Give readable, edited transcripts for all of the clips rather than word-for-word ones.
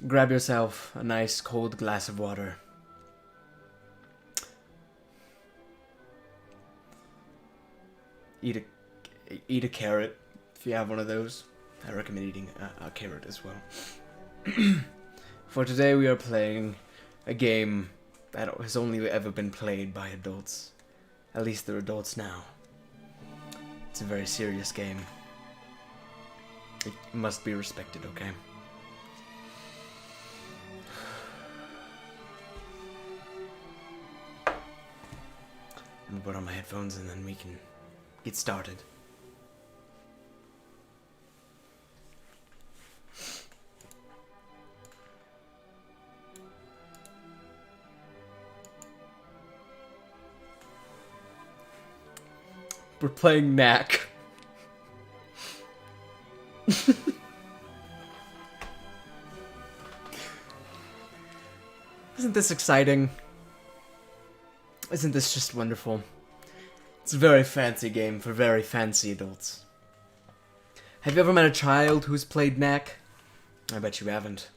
grab yourself a nice cold glass of water. Eat a carrot if you have one of those. I recommend eating a carrot as well. For today we are playing a game that has only ever been played by adults. At least they're adults now. It's a very serious game. It must be respected, okay? I'm gonna put on my headphones and then we can get started. We're playing Knack. Isn't this exciting? Isn't this just wonderful? It's a very fancy game for very fancy adults. Have you ever met a child who's played Knack? I bet you haven't.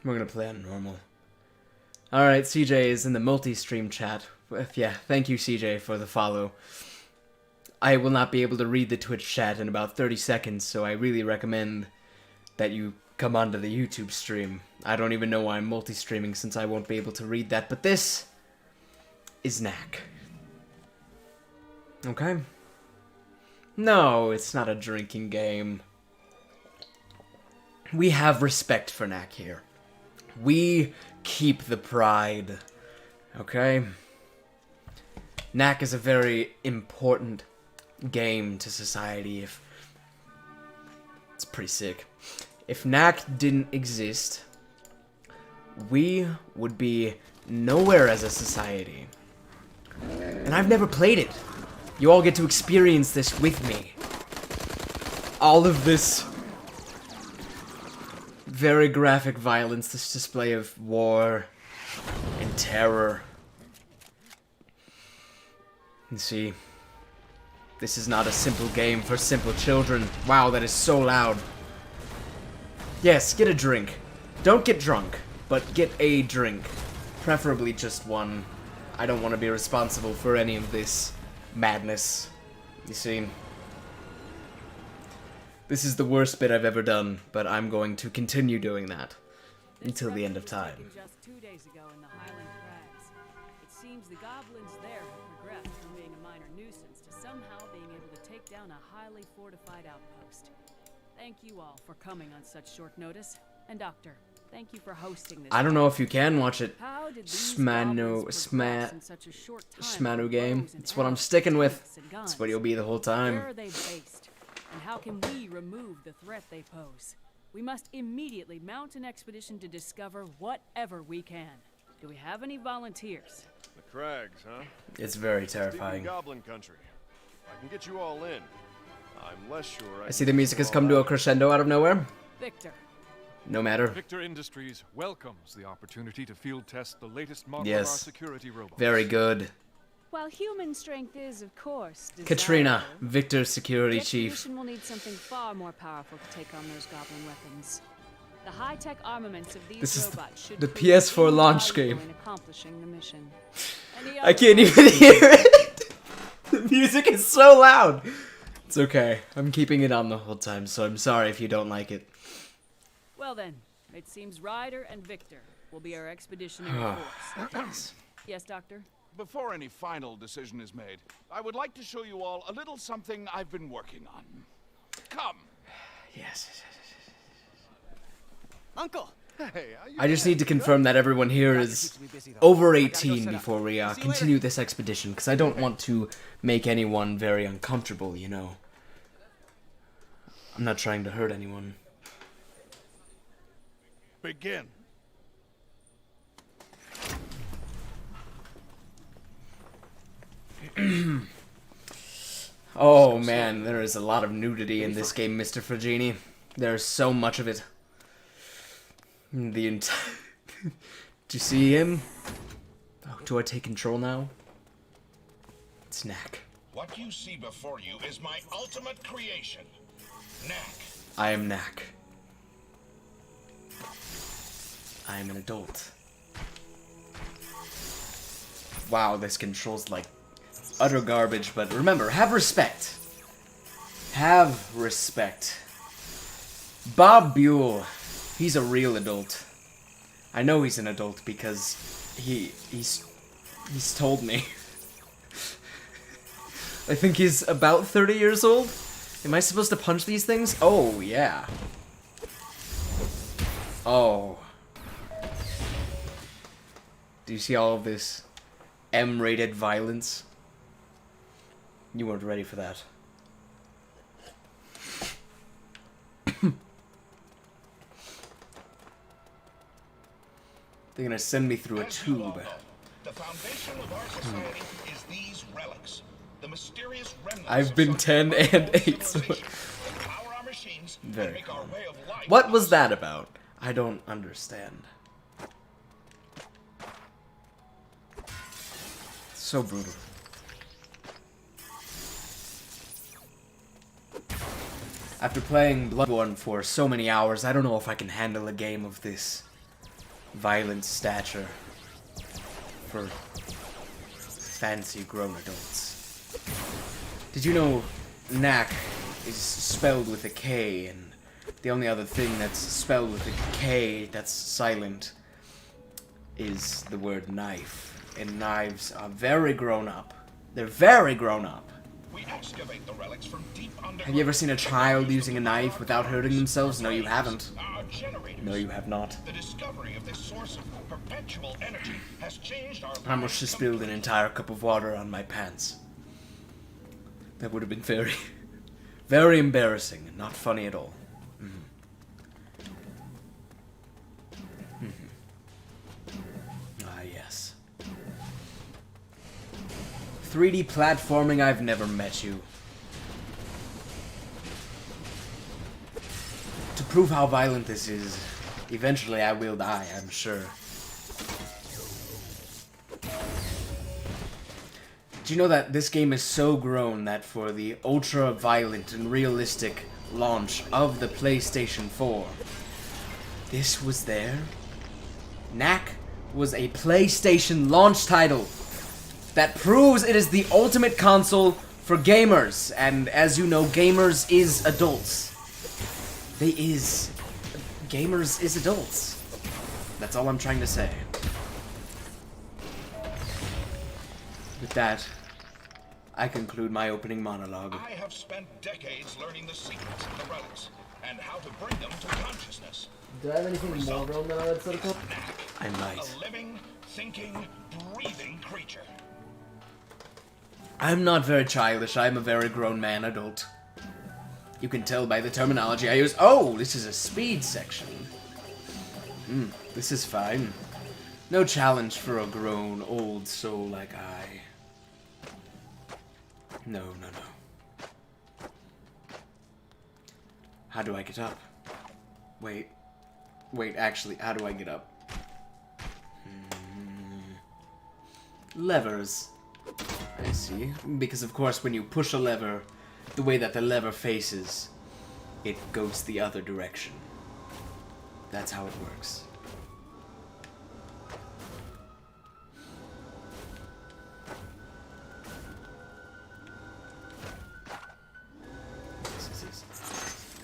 We're gonna play on normal. Alright, CJ is in the multi-stream chat. Yeah, thank you CJ for the follow. I will not be able to read the Twitch chat in about 30 seconds, so I really recommend that you come onto the YouTube stream. I don't even know why I'm multi-streaming since I won't be able to read that, but this is Knack. Okay? No, it's not a drinking game. We have respect for Knack here. We keep the pride. Okay? Knack is a very important game to society. It's pretty sick. If Knack didn't exist, we would be nowhere as a society. And I've never played it. You all get to experience this with me. All of this very graphic violence, this display of war and terror. And see, this is not a simple game for simple children. Wow, that is so loud. Yes, get a drink. Don't get drunk, but get a drink. Preferably just one. I don't want to be responsible for any of this madness. You see, this is the worst bit I've ever done, but I'm going to continue doing that until the end of time. Just 2 days ago in the Highland Crags. It seems the goblins there have progressed from being a minor nuisance to somehow being able to take down a highly fortified outpost. Thank you all for coming on such short notice. And Doctor, thank you for hosting this. I don't know if you can watch it. Smano game. It's what I'm sticking with. It's what you'll be the whole time. Where are they based? And how can we remove the threat they pose? We must immediately mount an expedition to discover whatever we can. Do we have any volunteers? The Crags, huh? It's very terrifying. Goblin country. I can get you all in. I'm less sure. I see the music has come to a crescendo out of nowhere. Victor. No matter. Victor Industries welcomes the opportunity to field test the latest model of our security robots. Very good. While human strength is, of course, Katrina, Victor's security chief. The expedition will need something far more powerful to take on those goblin weapons. The high-tech armaments of these robots should the prove PS4 launch game. in accomplishing the mission. I can't even hear it. The music is so loud. It's okay. I'm keeping it on the whole time, so I'm sorry if you don't like it. Well then, it seems Ryder and Victor will be our expeditionary force. Yes, Doctor? Before any final decision is made, I would like to show you all a little something I've been working on. Come. Yes. Uncle! Hey, I just need to confirm that everyone here is over 18 before we continue this expedition, because I don't want to make anyone very uncomfortable, you know. I'm not trying to hurt anyone. Begin. Oh man, there is a lot of nudity in this game, Mr. Fragini. There's so much of it. The entire... Do you see him? Oh, do I take control now? It's Knack. What you see before you is my ultimate creation, Knack. I am Knack. I'm an adult. Wow, this control's like utter garbage, but remember, have respect. Have respect. Bob Buell, he's a real adult. I know he's an adult because he's told me. I think he's about 30 years old. Am I supposed to punch these things? Oh, yeah. Oh. Do you see all of this M-rated violence? You weren't ready for that. They're gonna send me through a tube. The foundation of our society is these relics. The mysterious remnants I've been 10 and 8. So power our machines and very make our way of life. what was that about? I don't understand. So brutal. After playing Bloodborne for so many hours, I don't know if I can handle a game of this violent stature for fancy grown adults. Did you know knack is spelled with a K, and the only other thing that's spelled with a K that's silent is the word knife. And knives are very grown up. They're very grown up. We excavate the relics from deep under. Have you ever seen a child using a knife without hurting themselves? No, you haven't. Our generators. No, you have not. The discovery of this source of perpetual energy has changed our I almost just spilled an entire cup of water on my pants. That would have been very, very embarrassing and not funny at all. Ah, yes. 3D platforming, I've never met you. To prove how violent this is, eventually I will die, I'm sure. Do you know that this game is so grown that for the ultra-violent and realistic launch of the PlayStation 4, this was there? Knack was a PlayStation launch title that proves it is the ultimate console for gamers, and as you know, gamers is adults. Gamers is adults. That's all I'm trying to say. With that, I conclude my opening monologue. I have spent decades learning the secrets of the relics and how to bring them to consciousness. Do I have anything more grown than that sort of Knack, I might. a living, thinking, breathing creature. I'm not very childish. I'm a very grown man adult. You can tell by the terminology I use. Oh, this is a speed section. This is fine. No challenge for a grown old soul like I. No. How do I get up? Wait, actually, how do I get up? Levers. I see. Because, of course, when you push a lever, the way that the lever faces, it goes the other direction. That's how it works.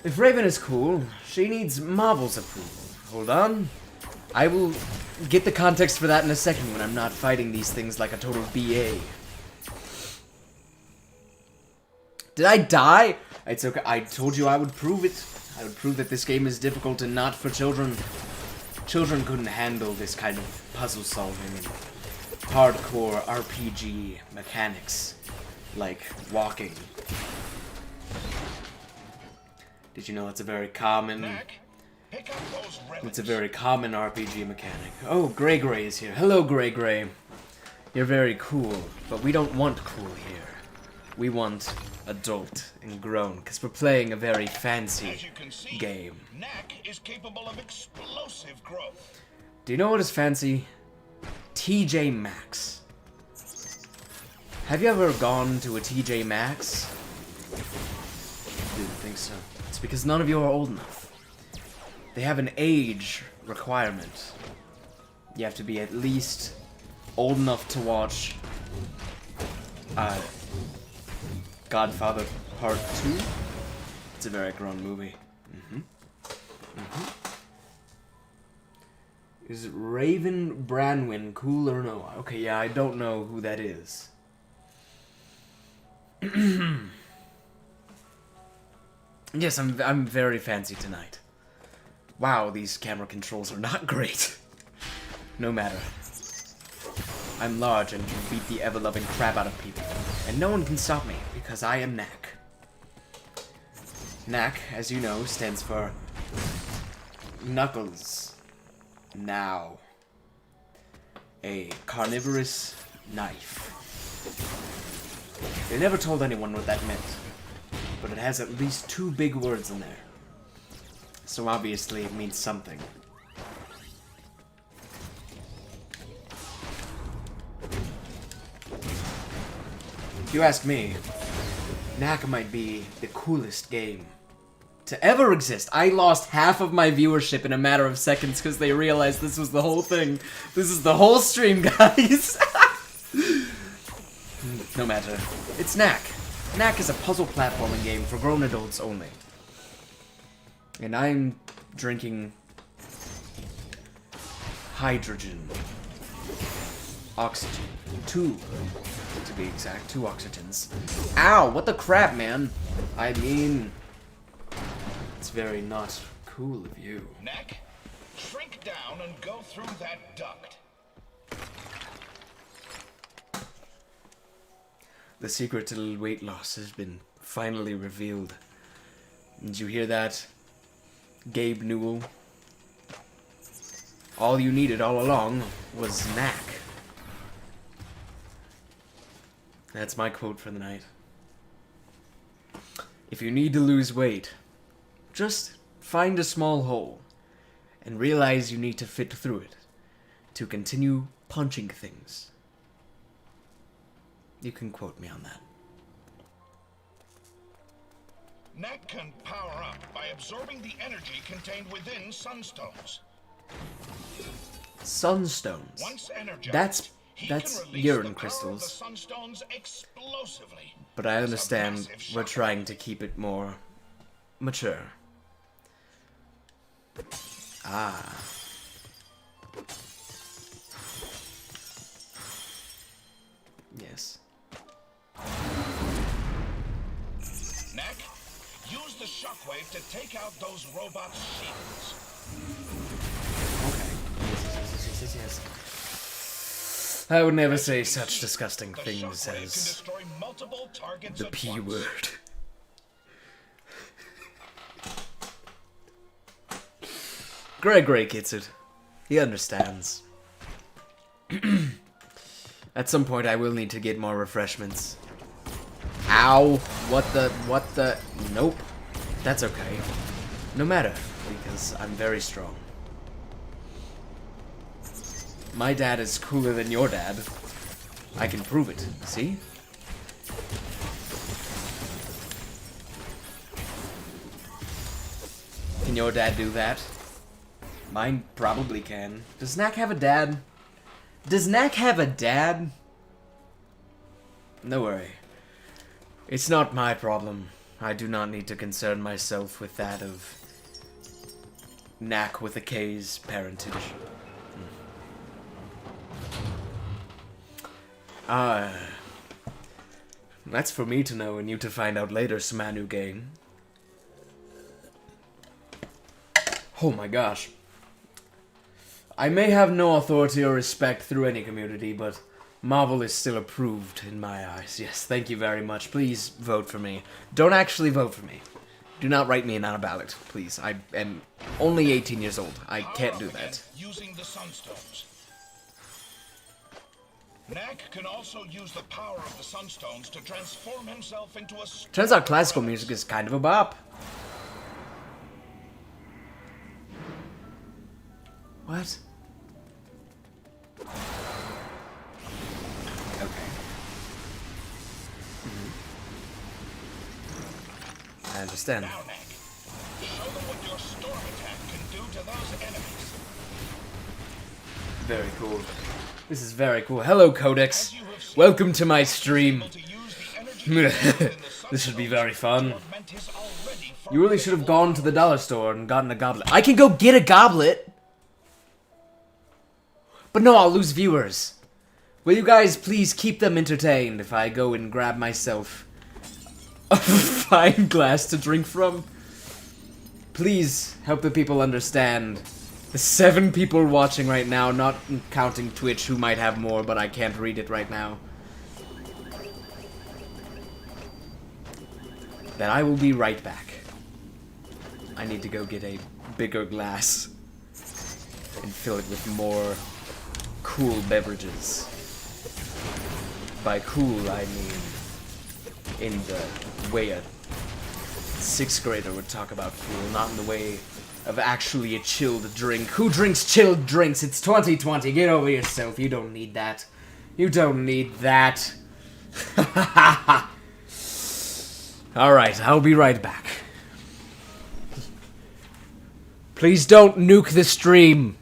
If Raven is cool, she needs Marvel's approval. Hold on. I will get the context for that in a second when I'm not fighting these things like a total BA. Did I die? It's okay. I told you I would prove it. I would prove that this game is difficult and not for children. Children couldn't handle this kind of puzzle solving and hardcore RPG mechanics like walking. Did you know it's a very common... Knack, pick up those relics. It's a very common RPG mechanic. Oh, Gray is here. Hello, Gray. You're very cool, but we don't want cool here. We want adult and grown, because we're playing a very fancy As you can see, game. Knack is capable of explosive growth. Do you know what is fancy? TJ Maxx. Have you ever gone to a TJ Maxx? Didn't think so. It's because none of you are old enough. They have an age requirement. You have to be at least old enough to watch Godfather Part 2. It's a very grown movie. Is Raven Branwyn cool or no? Okay, yeah, I don't know who that is. Yes, I'm very fancy tonight. Wow, these camera controls are not great. No matter. I'm large and can beat the ever-loving crap out of people. And no one can stop me, because I am Knack. Knack, as you know, stands for Knuckles. Now. A carnivorous knife. They never told anyone what that meant. But it has at least 2 big words in there. So obviously it means something. If you ask me, Knack might be the coolest game to ever exist. I lost half of my viewership in a matter of seconds because they realized this was the whole thing. This is the whole stream, guys. No matter. It's Knack. Knack is a puzzle platforming game for grown adults only. And I'm drinking hydrogen. Oxygen. 2, to be exact. 2 oxygens. Ow! What the crap, man? I mean, it's very not cool of you. Knack, shrink down and go through that duct. The secret to weight loss has been finally revealed. Did you hear that, Gabe Newell? All you needed all along was Knack. That's my quote for the night. If you need to lose weight, just find a small hole and realize you need to fit through it to continue punching things. You can quote me on that. Knack can power up by absorbing the energy contained within sunstones. Sunstones? Once energized, That's he can release urine the crystals. power of the sunstones explosively. But I understand It's a massive we're shock. trying to keep it more mature. Ah. Yes. Knack, use the shockwave to take out those robot shields. Okay. Yes. I would never say such disgusting The things shockwave can as destroy multiple targets the at P once. word. Greg gets it. He understands. At some point I will need to get more refreshments. Ow! What the? Nope. That's okay. No matter, because I'm very strong. My dad is cooler than your dad. I can prove it, see? Can your dad do that? Mine probably can. Does Knack have a dad? Does Knack have a dad? No worry. It's not my problem. I do not need to concern myself with that of Knack with a K's parentage. That's for me to know and you to find out later, Smanu gang. Oh my gosh. I may have no authority or respect through any community, but Marvel is still approved in my eyes. Yes, thank you very much. Please vote for me. Don't actually vote for me. Do not write me in on a ballot, please. I am only 18 years old. I can't do that. Using the sunstones. Knack can also use the power of the sunstones to transform himself into a... Turns out classical music is kind of a bop. What? Okay. I understand. Now, Knack, show them what your storm attack can do to those enemies. Very cool. This is very cool. Hello, Codex. Welcome to my stream. This should be very fun. You really should have gone to the dollar store and gotten a goblet. I can go get a goblet! But no, I'll lose viewers. Will you guys please keep them entertained if I go and grab myself a fine glass to drink from? Please help the people understand. The 7 people watching right now, not counting Twitch, who might have more, but I can't read it right now. That I will be right back. I need to go get a bigger glass and fill it with more cool beverages. By cool, I mean in the way a 6th grader would talk about cool, not in the way of actually a chilled drink. Who drinks chilled drinks? It's 2020. Get over yourself. You don't need that. You don't need that. Alright, I'll be right back. Please don't nuke the stream.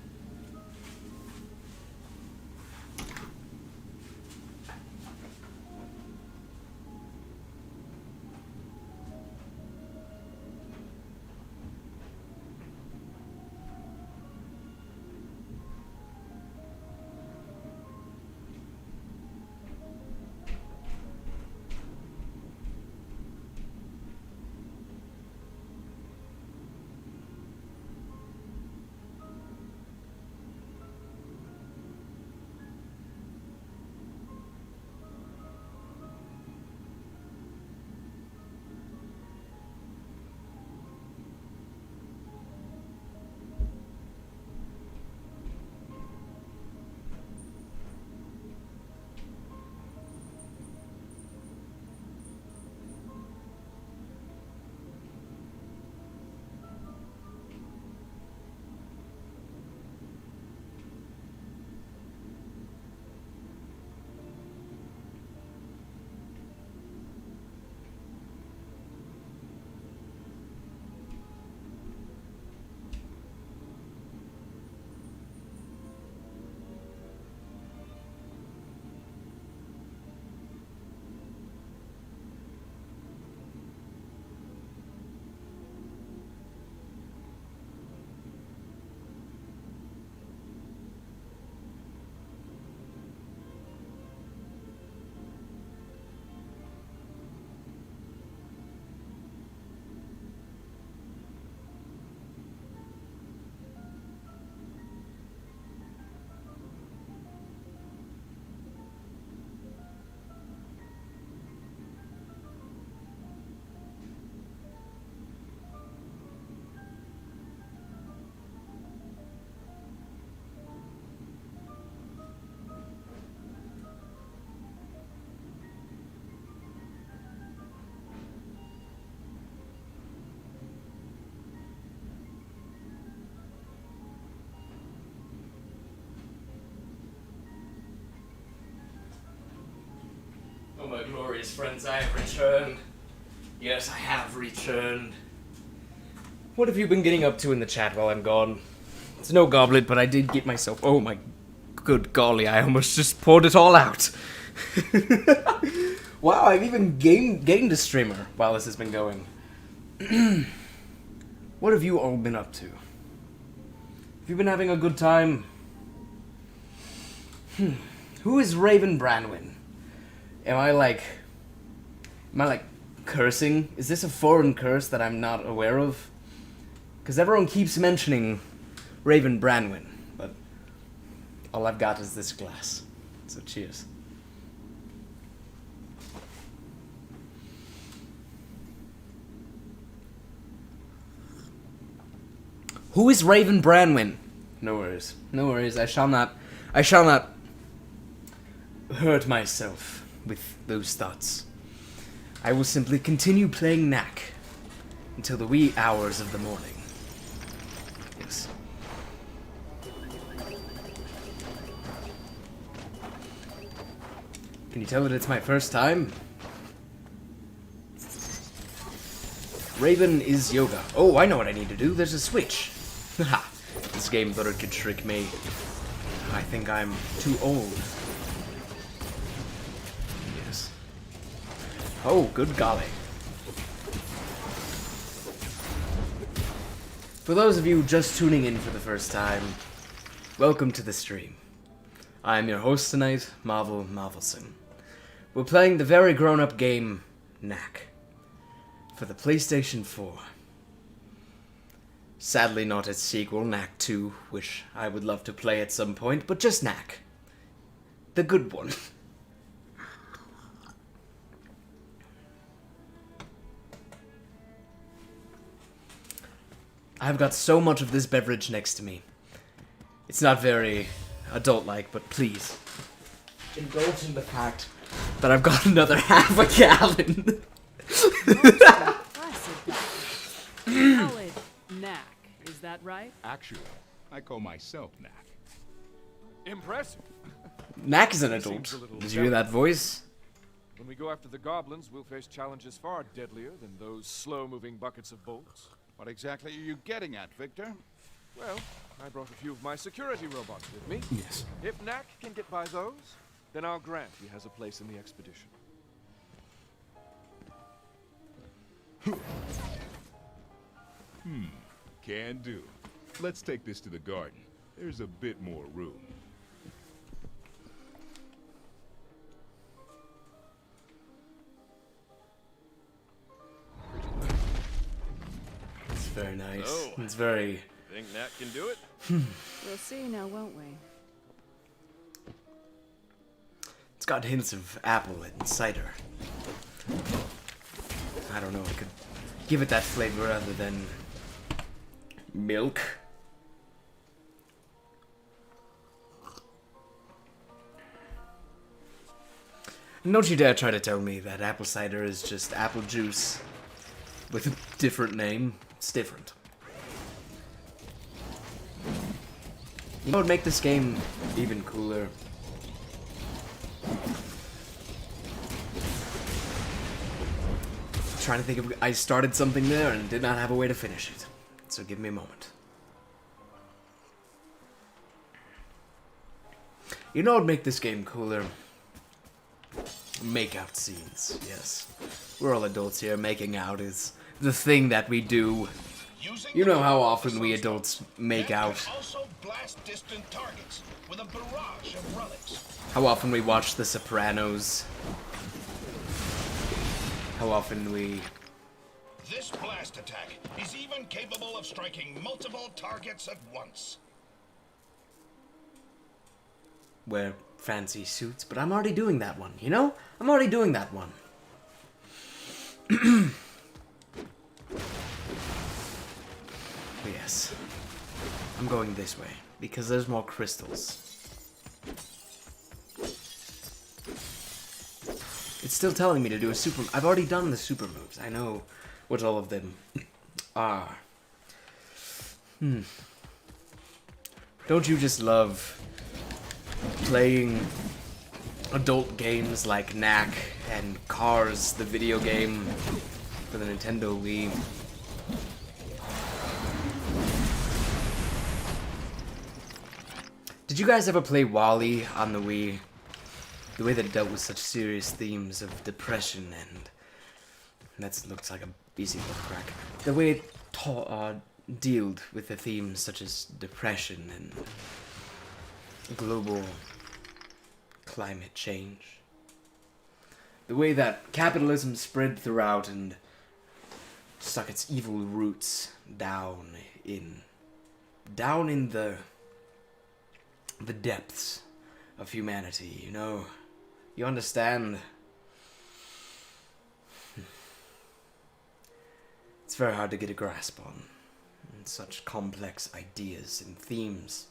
Oh my glorious friends, I have returned. Yes, I have returned. What have you been getting up to in the chat while I'm gone? It's no goblet, but I did get myself... Oh my good golly, I almost just poured it all out. Wow, I've even gained a streamer while this has been going. What have you all been up to? Have you been having a good time? Who is Raven Branwyn? Am I like cursing? Is this a foreign curse that I'm not aware of? Because everyone keeps mentioning Raven Branwyn, but all I've got is this glass. So cheers. Who is Raven Branwyn? No worries. No worries. I shall not hurt myself with those thoughts. I will simply continue playing Knack until the wee hours of the morning. Yes. Can you tell that it's my first time? Raven is yoga. Oh, I know what I need to do. There's a switch. Haha. This game thought it could trick me. I think I'm too old. Yes. Oh, good golly. For those of you just tuning in for the first time, welcome to the stream. I am your host tonight, Marvel Marvelson. We're playing the very grown-up game, Knack, for the PlayStation 4. Sadly not its sequel, Knack 2, which I would love to play at some point, but just Knack. The good one. I've got so much of this beverage next to me. It's not very adult-like, but please, indulge in the fact that I've got another half a gallon. Call it Knack, is that right? Actually, I call myself Knack. Impressive. Knack is an adult. Did you hear that voice? When we go after the goblins, we'll face challenges far deadlier than those slow-moving buckets of bolts. What exactly are you getting at, Victor? Well, I brought a few of my security robots with me. Yes. If Knack can get by those, then I'll grant he has a place in the expedition. Can do. Let's take this to the garden. There's a bit more room. It's very nice. So, It's very... think Nat can do it? We'll see now, won't we? It's got hints of apple and cider. I don't know, I could give it that flavor other than milk. And don't you dare try to tell me that apple cider is just apple juice with a different name. It's different. You know what would make this game even cooler? Trying to think of... I started something there and did not have a way to finish it. So give me a moment. You know what would make this game cooler? Make-out scenes, yes. We're all adults here. Making out is the thing that we do. You know how often we adults make out. Also blast distant targets with a barrage of relics. How often we watch The Sopranos. How often we... This blast attack is even capable of striking multiple targets at once. wear fancy suits, but I'm already doing that one, you know? I'm already doing that one. Yes. I'm going this way, because there's more crystals. It's still telling me to do a super... I've already done the super moves. I know what all of them are. Don't you just love playing adult games like Knack and Cars, the video game for the Nintendo Wii? Did you guys ever play WALL-E on the Wii? The way that it dealt with such serious themes of depression and... That looks like a easy crack. The way it dealt with the themes such as depression and global climate change. The way that capitalism spread throughout and stuck its evil roots down in the depths of humanity, you know? You understand? It's very hard to get a grasp on. And such complex ideas and themes.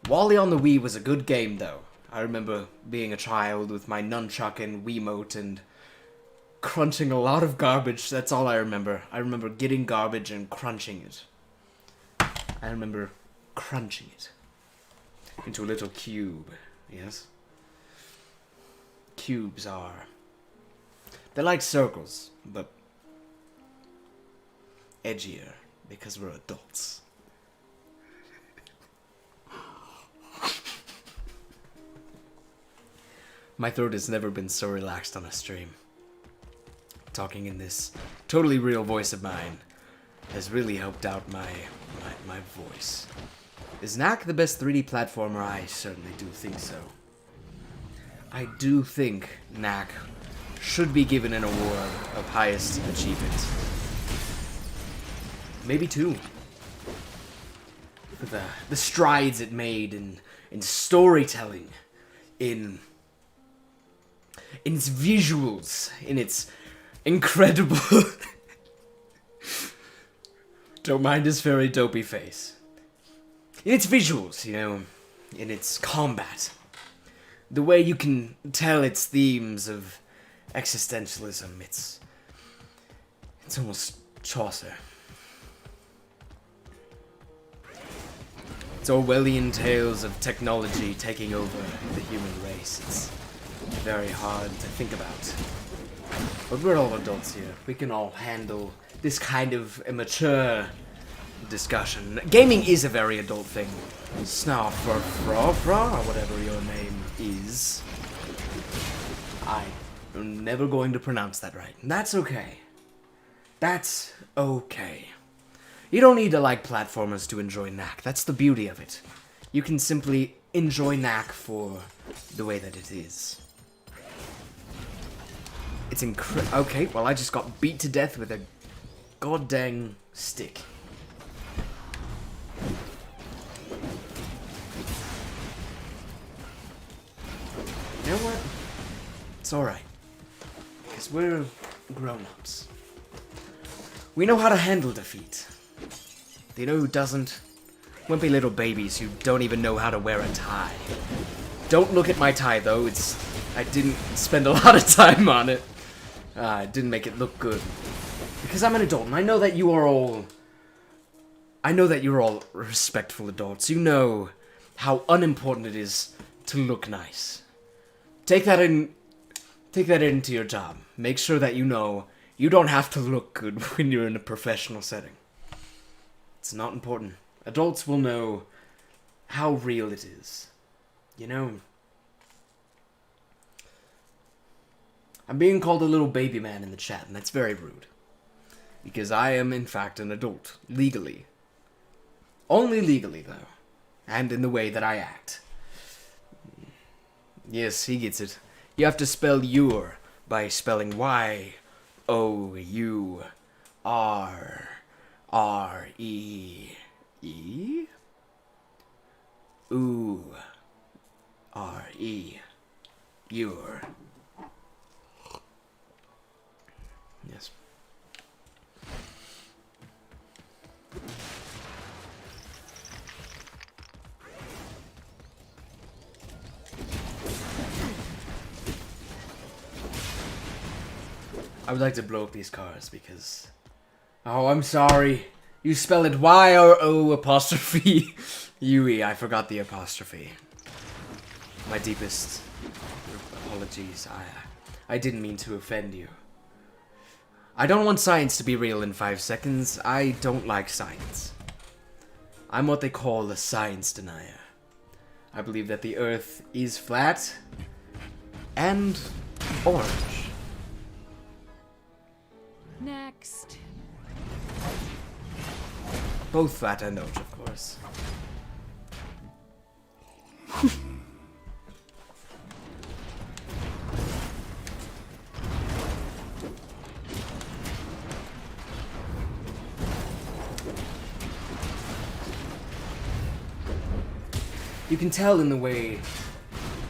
WALL-E on the Wii was a good game, though. I remember being a child with my nunchuck and Wiimote and crunching a lot of garbage. That's all I remember. I remember getting garbage and crunching it. I remember crunching it into a little cube. Yes? Cubes are... They're like circles, but edgier, because we're adults. My throat has never been so relaxed on a stream. Talking in this totally real voice of mine has really helped out my voice. Is Knack the best 3D platformer? I certainly do think so. I do think Knack should be given an award of highest achievement. Maybe 2. For the strides it made in storytelling, in its visuals, in its incredible... Don't mind his very dopey face. In its visuals, you know, in its combat. The way you can tell its themes of existentialism, it's almost Chaucer. It's Orwellian tales of technology taking over the human race. It's very hard to think about. But we're all adults here. We can all handle this kind of immature discussion. Gaming is a very adult thing. Snarfra, or whatever your name is. I'm never going to pronounce that right. That's okay. That's okay. You don't need to like platformers to enjoy Knack. That's the beauty of it. You can simply enjoy Knack for the way that it is. It's okay, well I just got beat to death with a goddamn stick. You know what? It's alright. Because we're grown-ups. We know how to handle defeat. Do you know who doesn't? Wimpy little babies who don't even know how to wear a tie. Don't look at my tie though, I didn't spend a lot of time on it. I didn't make it look good. Because I'm an adult, and I know that you're all respectful adults. You know how unimportant it is to look nice. Take that into your job. Make sure that you know you don't have to look good when you're in a professional setting. It's not important. Adults will know how real it is. You know? I'm being called a little baby man in the chat, and that's very rude. Because I am, in fact, an adult. Legally. Only legally, though. And in the way that I act. Yes, he gets it. You have to spell your by spelling Y-O-U-R-R-E-E? Ooh. R-E. Your. Yes. I would like to blow up these cars because... Oh, I'm sorry. You spell it Y-R-O''UE. I forgot the apostrophe. My deepest apologies. I didn't mean to offend you. I don't want science to be real in 5 seconds. I don't like science. I'm what they call a science denier. I believe that the Earth is flat and orange. Next. Both flat and orange, of course. You can tell in the way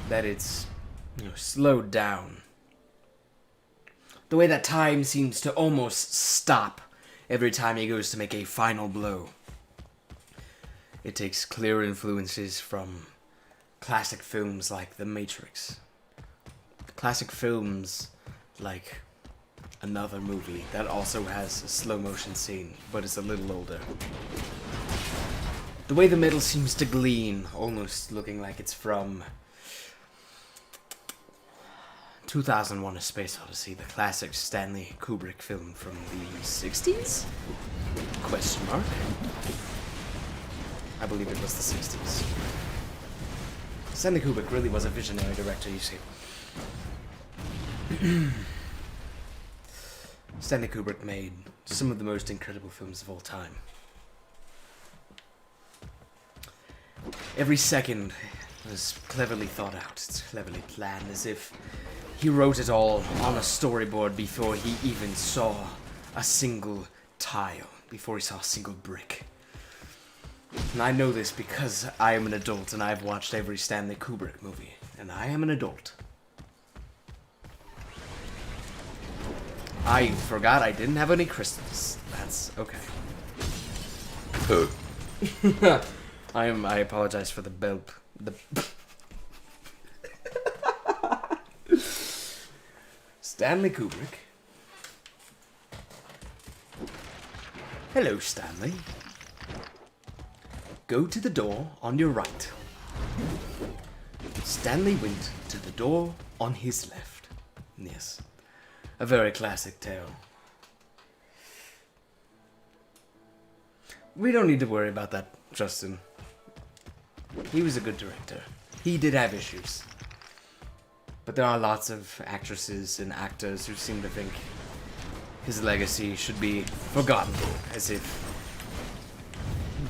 that it's, slowed down. The way that time seems to almost stop every time he goes to make a final blow. It takes clear influences from classic films like The Matrix. Classic films like another movie that also has a slow motion scene, but is a little older. The way the metal seems to gleam, almost looking like it's from 2001: A Space Odyssey, the classic Stanley Kubrick film from the 60s? Question mark. I believe it was the 60s. Stanley Kubrick really was a visionary director, you see. Stanley Kubrick made some of the most incredible films of all time. Every second was cleverly thought out. It's cleverly planned, as if he wrote it all on a storyboard before he even saw a single tile, before he saw a single brick. And I know this because I am an adult and I've watched every Stanley Kubrick movie. And I am an adult. I forgot I didn't have any crystals. That's okay. I apologize for the belp. Stanley Kubrick. Hello, Stanley. Go to the door on your right. Stanley went to the door on his left. Yes. A very classic tale. We don't need to worry about that, Justin. He was a good director. He did have issues. But there are lots of actresses and actors who seem to think his legacy should be forgotten, as if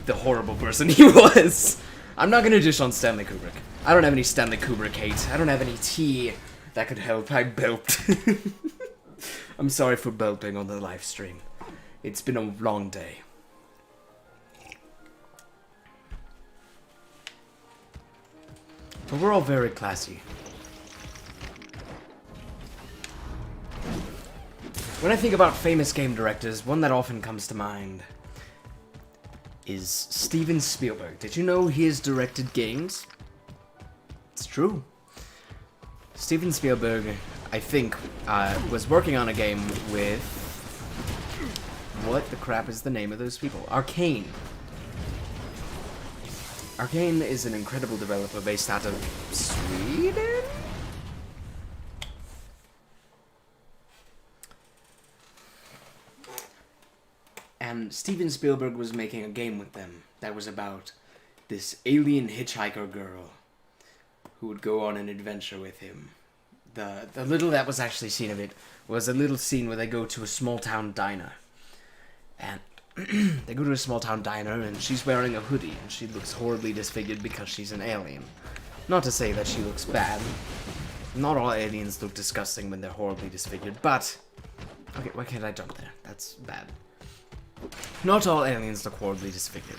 the horrible person he was. I'm not gonna dish on Stanley Kubrick. I don't have any Stanley Kubrick hate. I don't have any tea that could help. I belped. I'm sorry for belping on the live stream. It's been a long day. But we're all very classy. When I think about famous game directors, one that often comes to mind is Steven Spielberg. Did you know he has directed games? It's true. Steven Spielberg, I think, was working on a game with... What the crap is the name of those people? Arcane. Arcane is an incredible developer based out of Sweden? And Steven Spielberg was making a game with them that was about this alien hitchhiker girl who would go on an adventure with him. The little that was actually seen of it was a little scene where they go to a small town diner. And they go to a small town diner and she's wearing a hoodie and she looks horribly disfigured because she's an alien. Not to say that she looks bad. Not all aliens look disgusting when they're horribly disfigured, but... Okay, why can't I jump there? That's bad. Not all aliens look horribly disfigured.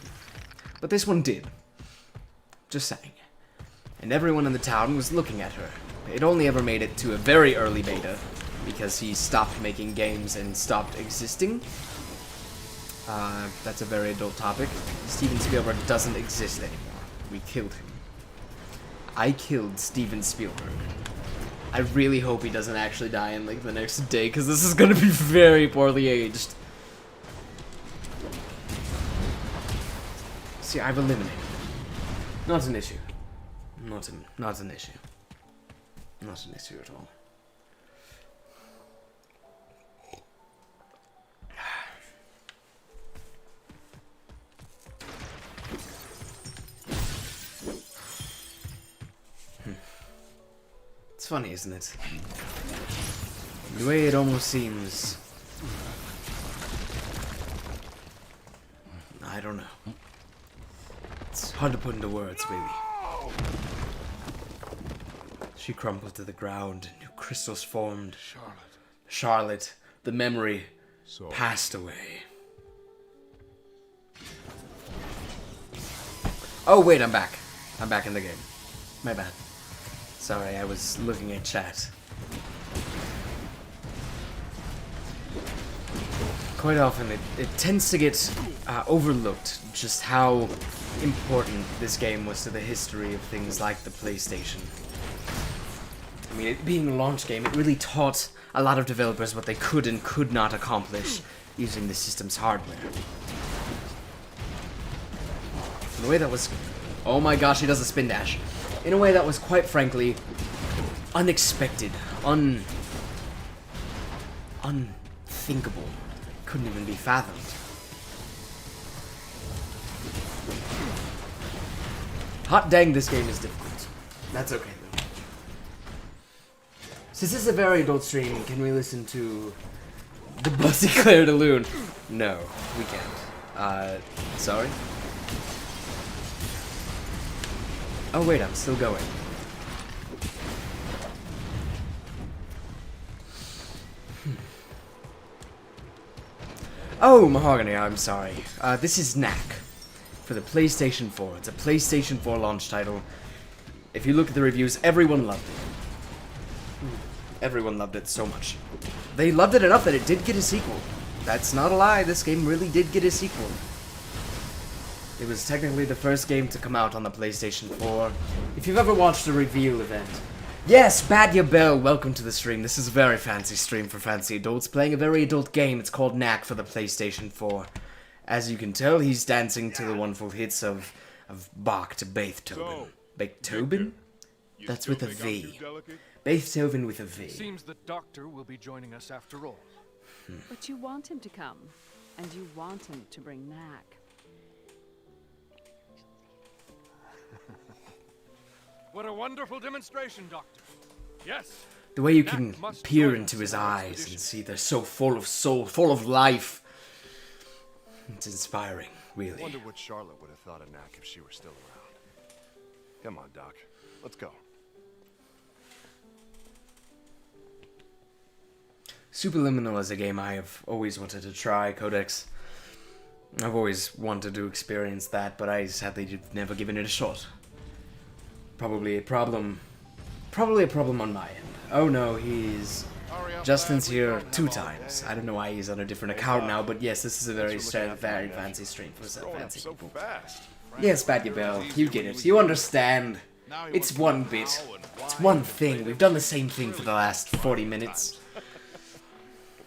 But this one did. Just saying. And everyone in the town was looking at her. It only ever made it to a very early beta, because he stopped making games and stopped existing. That's a very adult topic. Steven Spielberg doesn't exist anymore. We killed him. I killed Steven Spielberg. I really hope he doesn't actually die in, like, the next day, because this is gonna be very poorly aged. See, I've eliminated him. Not an issue. Not an issue. Not an issue at all. It's funny, isn't it? The way it almost seems... I don't know. It's hard to put into words, really. She crumpled to the ground, new crystals formed. Charlotte, the memory, passed away. Oh wait, I'm back. I'm back in the game. My bad. Sorry, I was looking at chat. Quite often, it tends to get overlooked just how important this game was to the history of things like the PlayStation. I mean, it being a launch game, it really taught a lot of developers what they could and could not accomplish using the system's hardware. In a way that was... Oh my gosh, he does a spin dash. In a way that was, quite frankly, unexpected, unthinkable. Couldn't even be fathomed. Hot dang, this game is difficult. That's okay, though. Since this is a very adult stream, can we listen to the Bussy Claire de Lune? No, we can't. Sorry? Oh wait, I'm still going. Oh, Mahogany, I'm sorry. This is Knack for the PlayStation 4. It's a PlayStation 4 launch title. If you look at the reviews, everyone loved it. Everyone loved it so much. They loved it enough that it did get a sequel. That's not a lie, this game really did get a sequel. It was technically the first game to come out on the PlayStation 4. If you've ever watched a reveal event. Yes, Badya Bell, welcome to the stream. This is a very fancy stream for fancy adults, playing a very adult game. It's called Knack for the PlayStation 4. As you can tell, he's dancing to the wonderful hits of Bach to Beethoven. Beethoven? That's with a V. Beethoven with a V. Seems the doctor will be joining us after all. But you want him to come, and you want him to bring Knack. What a wonderful demonstration, Doctor. Yes. The way you can peer into his eyes and see they're so full of soul, full of life. It's inspiring, really. Wonder what Charlotte would have thought of Knack if she were still around. Come on, Doc. Let's go. Superliminal is a game I have always wanted to try, Codex. I've always wanted to experience that, but I sadly have never given it a shot. Probably a problem on my end. Oh no, Justin's here 2 times. I don't know why he's on a different account now, but yes, this is a very fancy stream for some fancy people. Yes, Badya Bell, you get it. You understand. It's one bit. It's one thing. We've done the same thing for the last 40 minutes.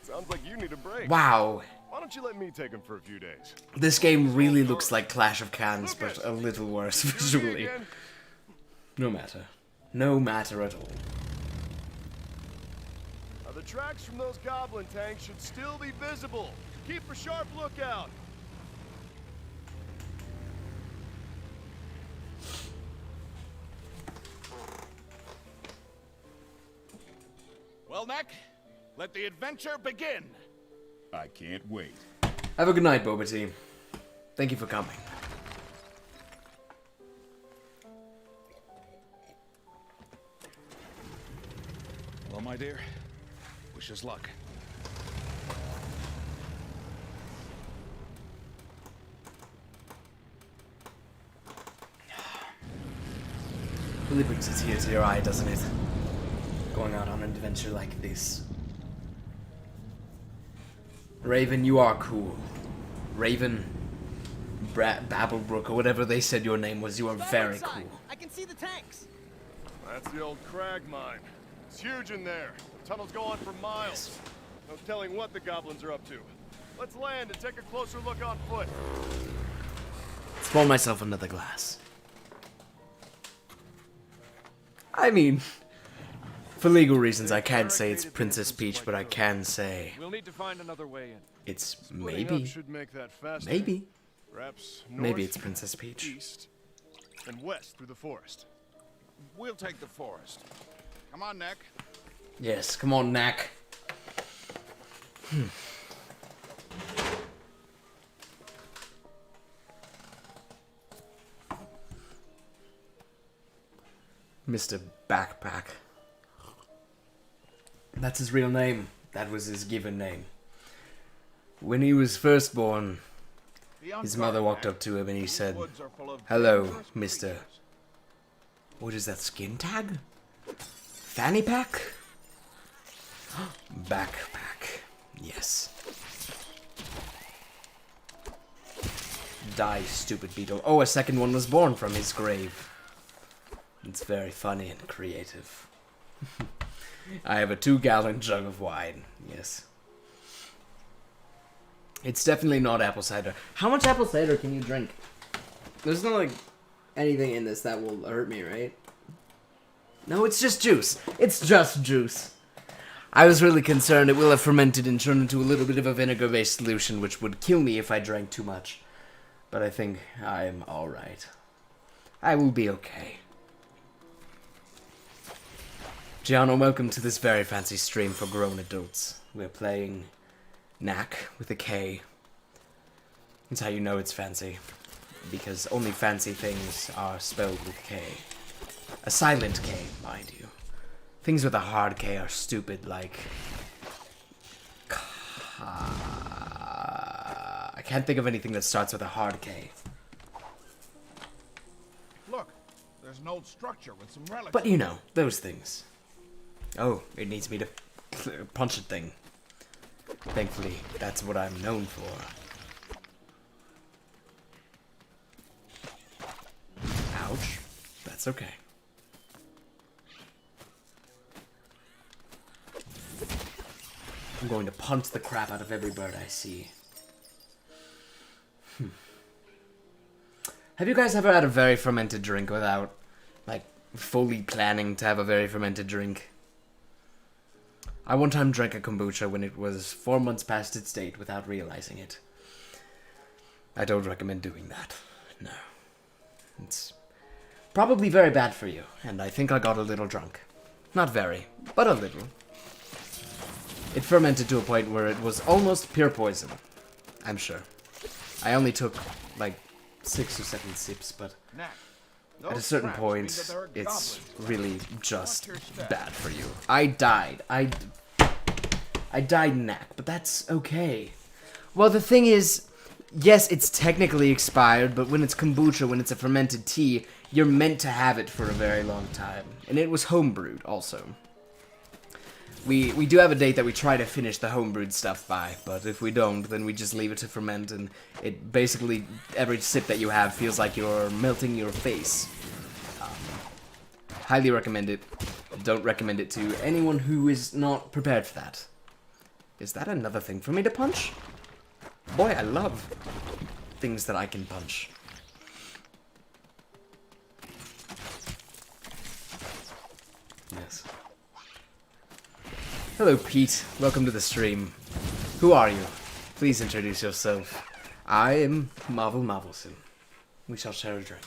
Sounds like you need a break. Wow. Why don't you let me take him for a few days? This game really looks like Clash of Clans, but a little worse visually. No matter. No matter at all. Now, the tracks from those goblin tanks should still be visible. Keep a sharp lookout. Well, Knack, let the adventure begin. I can't wait. Have a good night, Boba Tea. Thank you for coming. Well, my dear, wish us luck. Really brings a tear to your eye, doesn't it? Going out on an adventure like this. Raven, you are cool. Raven, Babblebrook, or whatever they said your name was, you are very cool. I can see the tanks. That's the old crag mine. It's huge in there. The tunnels go on for miles. No telling what the goblins are up to. Let's land and take a closer look on foot. Let's pour myself another glass. I mean, for legal reasons, I can't say it's Princess Peach, but I can say We'll need to find another way in. it's Splitting up should make that faster. maybe Perhaps north, maybe it's Princess Peach. east, and west through the forest. We'll take the forest. Come on, Knack. Yes, come on, Knack. Mr. Backpack. That's his real name. That was his given name. When he was first born, his mother walked up to him and he said, "Hello, Mr. What is that, skin tag? Fanny pack? Backpack. Yes. Die, stupid beetle." Oh, a second one was born from his grave. It's very funny and creative. I have a 2-gallon jug of wine. Yes. It's definitely not apple cider. How much apple cider can you drink? There's not, like, anything in this that will hurt me, right? No, it's just juice. It's just juice. I was really concerned it will have fermented and turned into a little bit of a vinegar-based solution, which would kill me if I drank too much. But I think I'm alright. I will be okay. Gianno, welcome to this very fancy stream for grown adults. We're playing Knack with a K. That's how you know it's fancy. Because only fancy things are spelled with K. A silent K, mind you. Things with a hard K are stupid, like... I can't think of anything that starts with a hard K. Look, there's an old structure with some relics. But you know, those things. Oh, it needs me to punch a thing. Thankfully, that's what I'm known for. Ouch. That's okay. I'm going to punch the crap out of every bird I see. Have you guys ever had a very fermented drink without, like, fully planning to have a very fermented drink? I one time drank a kombucha when it was 4 months past its date without realizing it. I don't recommend doing that. No. It's probably very bad for you, and I think I got a little drunk. Not very, but a little. It fermented to a point where it was almost pure poison. I'm sure. I only took, like, 6 or 7 sips, but at a certain point, it's really just bad for you. I died. I died, Knack, but that's okay. Well, the thing is, yes, it's technically expired, but when it's kombucha, when it's a fermented tea, you're meant to have it for a very long time. And it was homebrewed, also. We do have a date that we try to finish the homebrewed stuff by, but if we don't, then we just leave it to ferment, and it basically, every sip that you have feels like you're melting your face. Highly recommend it. Don't recommend it to anyone who is not prepared for that. Is that another thing for me to punch? Boy, I love things that I can punch. Yes. Hello, Pete. Welcome to the stream. Who are you? Please introduce yourself. I am Marvel Marvelson. We shall share a drink.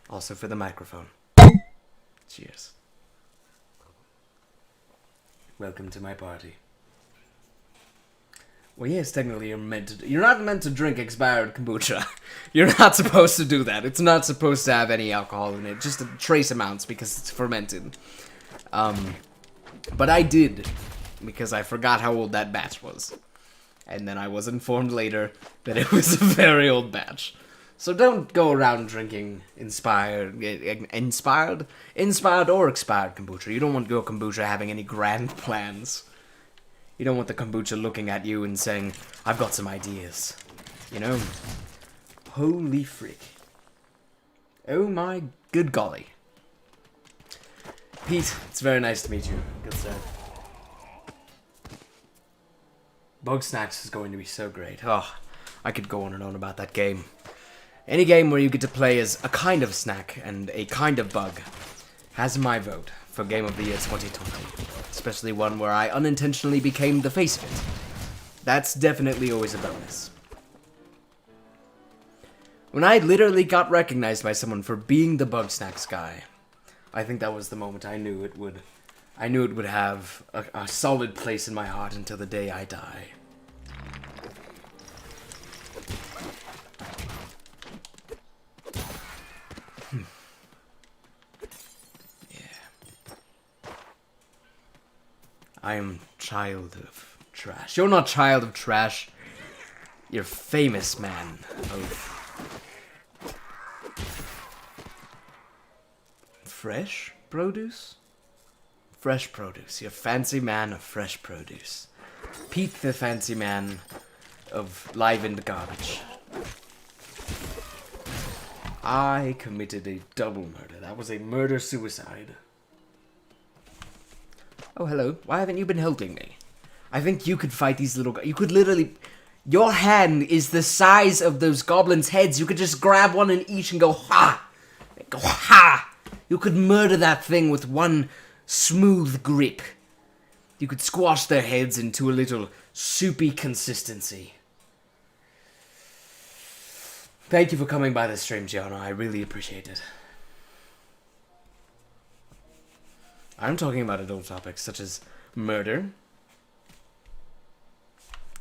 Also for the microphone. Cheers. Welcome to my party. Well, yes, technically you're not meant to drink expired kombucha. You're not supposed to do that. It's not supposed to have any alcohol in it, just trace amounts because it's fermented. But I did, because I forgot how old that batch was. And then I was informed later that it was a very old batch. So don't go around drinking inspired or expired kombucha. You don't want your kombucha having any grand plans. You don't want the kombucha looking at you and saying, I've got some ideas. You know? Holy frick. Oh my good golly. Pete, it's very nice to meet you. Good sir. Bug Snacks is going to be so great. Oh, I could go on and on about that game. Any game where you get to play as a kind of snack and a kind of bug has my vote for Game of the Year 2020. Especially one where I unintentionally became the face of it. That's definitely always a bonus. When I literally got recognized by someone for being the Bug Snacks guy, I think that was the moment I knew it would have a solid place in my heart until the day I die. Yeah. I am child of trash. You're not child of trash. You're famous man of fresh produce? Fresh produce. You're fancy man of fresh produce. Pete the fancy man of livened garbage. I committed a double murder. That was a murder-suicide. Oh, hello. Why haven't you been helping me? I think you could fight these little guys. You could literally... Your hand is the size of those goblins' heads. You could just grab one and each and go, ha! Go, ha! You could murder that thing with one smooth grip. You could squash their heads into a little soupy consistency. Thank you for coming by the stream, Gianna. I really appreciate it. I'm talking about adult topics such as murder.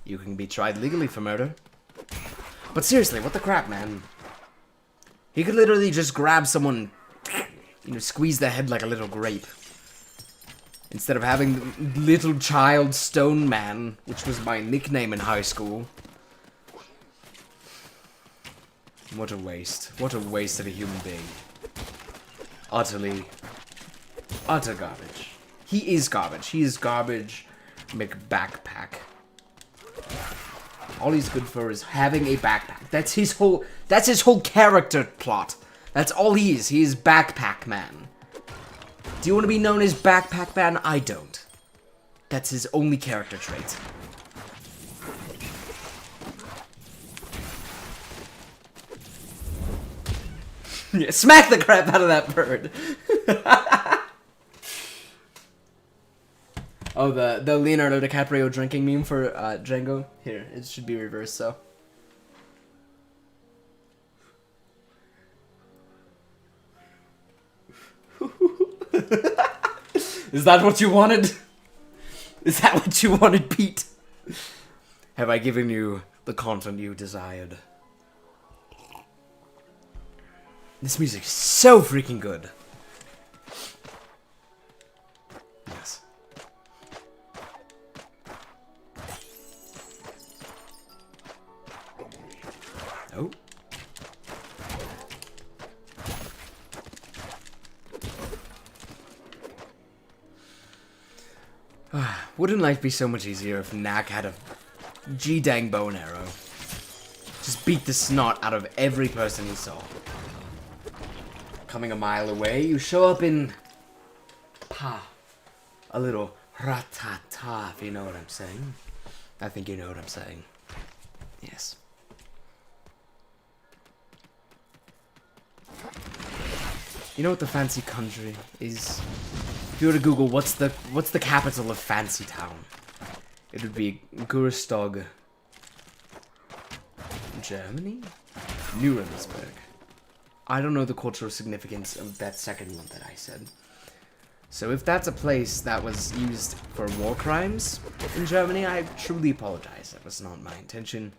You can be tried legally for murder. But seriously, what the crap, man? He could literally just grab someone, squeeze their head like a little grape. Instead of having the Little Child Stone Man, which was my nickname in high school. What a waste. What a waste of a human being. Utter garbage. He is garbage. He is garbage McBackpack. All he's good for is having a backpack. That's his whole character plot. That's all he is. He is Backpack Man. Do you want to be known as Backpack Man? I don't. That's his only character trait. Yeah, smack the crap out of that bird. Oh, the Leonardo DiCaprio drinking meme for Django? Here, it should be reversed, so. Is that what you wanted? Is that what you wanted, Pete? Have I given you the content you desired? This music is so freaking good. Yes. Oh. Wouldn't life be so much easier if Knack had a G-dang bow and arrow? Just beat the snot out of every person he saw. Coming a mile away, you show up in... a little rat-ta-ta, if you know what I'm saying. I think you know what I'm saying. Yes. You know what the fancy country is? If you were to Google what's the capital of Fancy Town, it would be Gurstog, Germany? Nuremberg. I don't know the cultural significance of that second one that I said. So if that's a place that was used for war crimes in Germany, I truly apologize. That was not my intention.